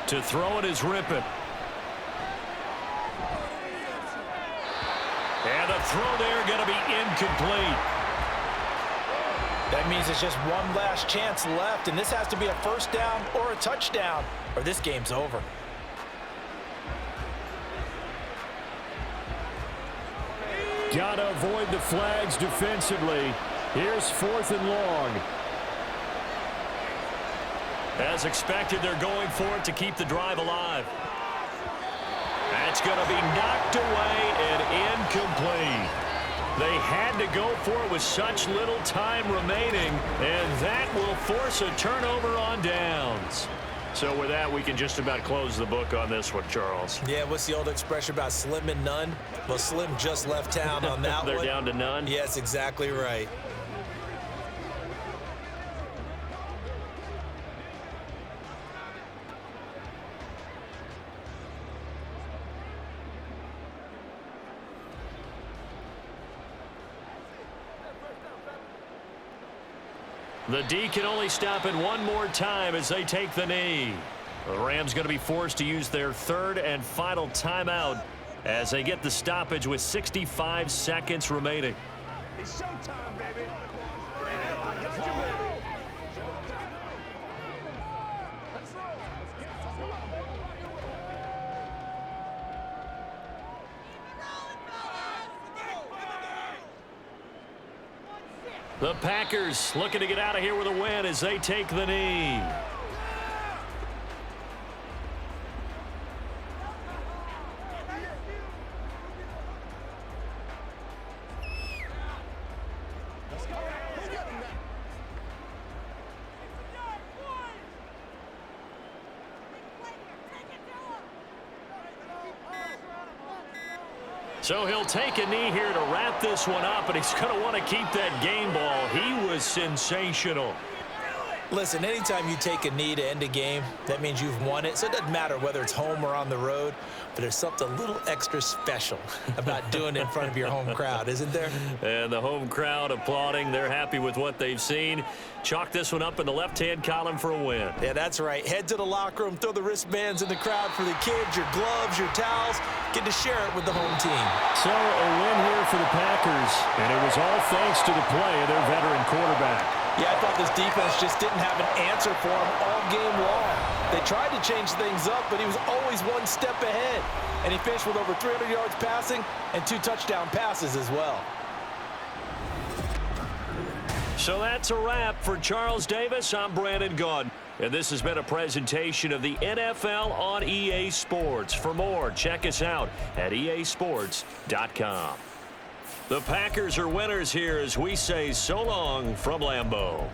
To throw it is Rippon. And a throw there going to be incomplete. That means it's just one last chance left, and this has to be a 1st down or a touchdown, or this game's over. Got to avoid the flags defensively. Here's 4th and long. As expected, they're going for it to keep the drive alive. That's going to be knocked away and incomplete. They had to go for it with such little time remaining, and that will force a turnover on downs. So with that, we can just about close the book on this one, Charles. Yeah, what's the old expression about slim and none? Well, Slim just left town on that They're one. down to none? Yes, exactly right. The D can only stop it one more time as they take the knee. The Rams going to be forced to use their 3rd and final timeout as they get the stoppage with 65 seconds remaining. It's showtime, baby. The Packers looking to get out of here with a win as they take the knee. So he'll take a knee here to wrap this one up, and he's going to want to keep that game ball. He was sensational. Listen, anytime you take a knee to end a game, that means you've won it. So it doesn't matter whether it's home or on the road, but there's something a little extra special about doing it in front of your home crowd, isn't there? And the home crowd applauding. They're happy with what they've seen. Chalk this one up in the left-hand column for a win. Yeah, that's right. Head to the locker room, throw the wristbands in the crowd for the kids, your gloves, your towels. Get to share it with the home team. So a win here for the Packers, and it was all thanks to the play of their veteran quarterback. Yeah, I thought this defense just didn't have an answer for him all game long. They tried to change things up, but he was always one step ahead. And he finished with over 300 yards passing and 2 touchdown passes as well. So that's a wrap for Charles Davis. I'm Brandon Gaudin, and this has been a presentation of the NFL on EA Sports. For more, check us out at easports.com. The Packers are winners here as we say so long from Lambeau.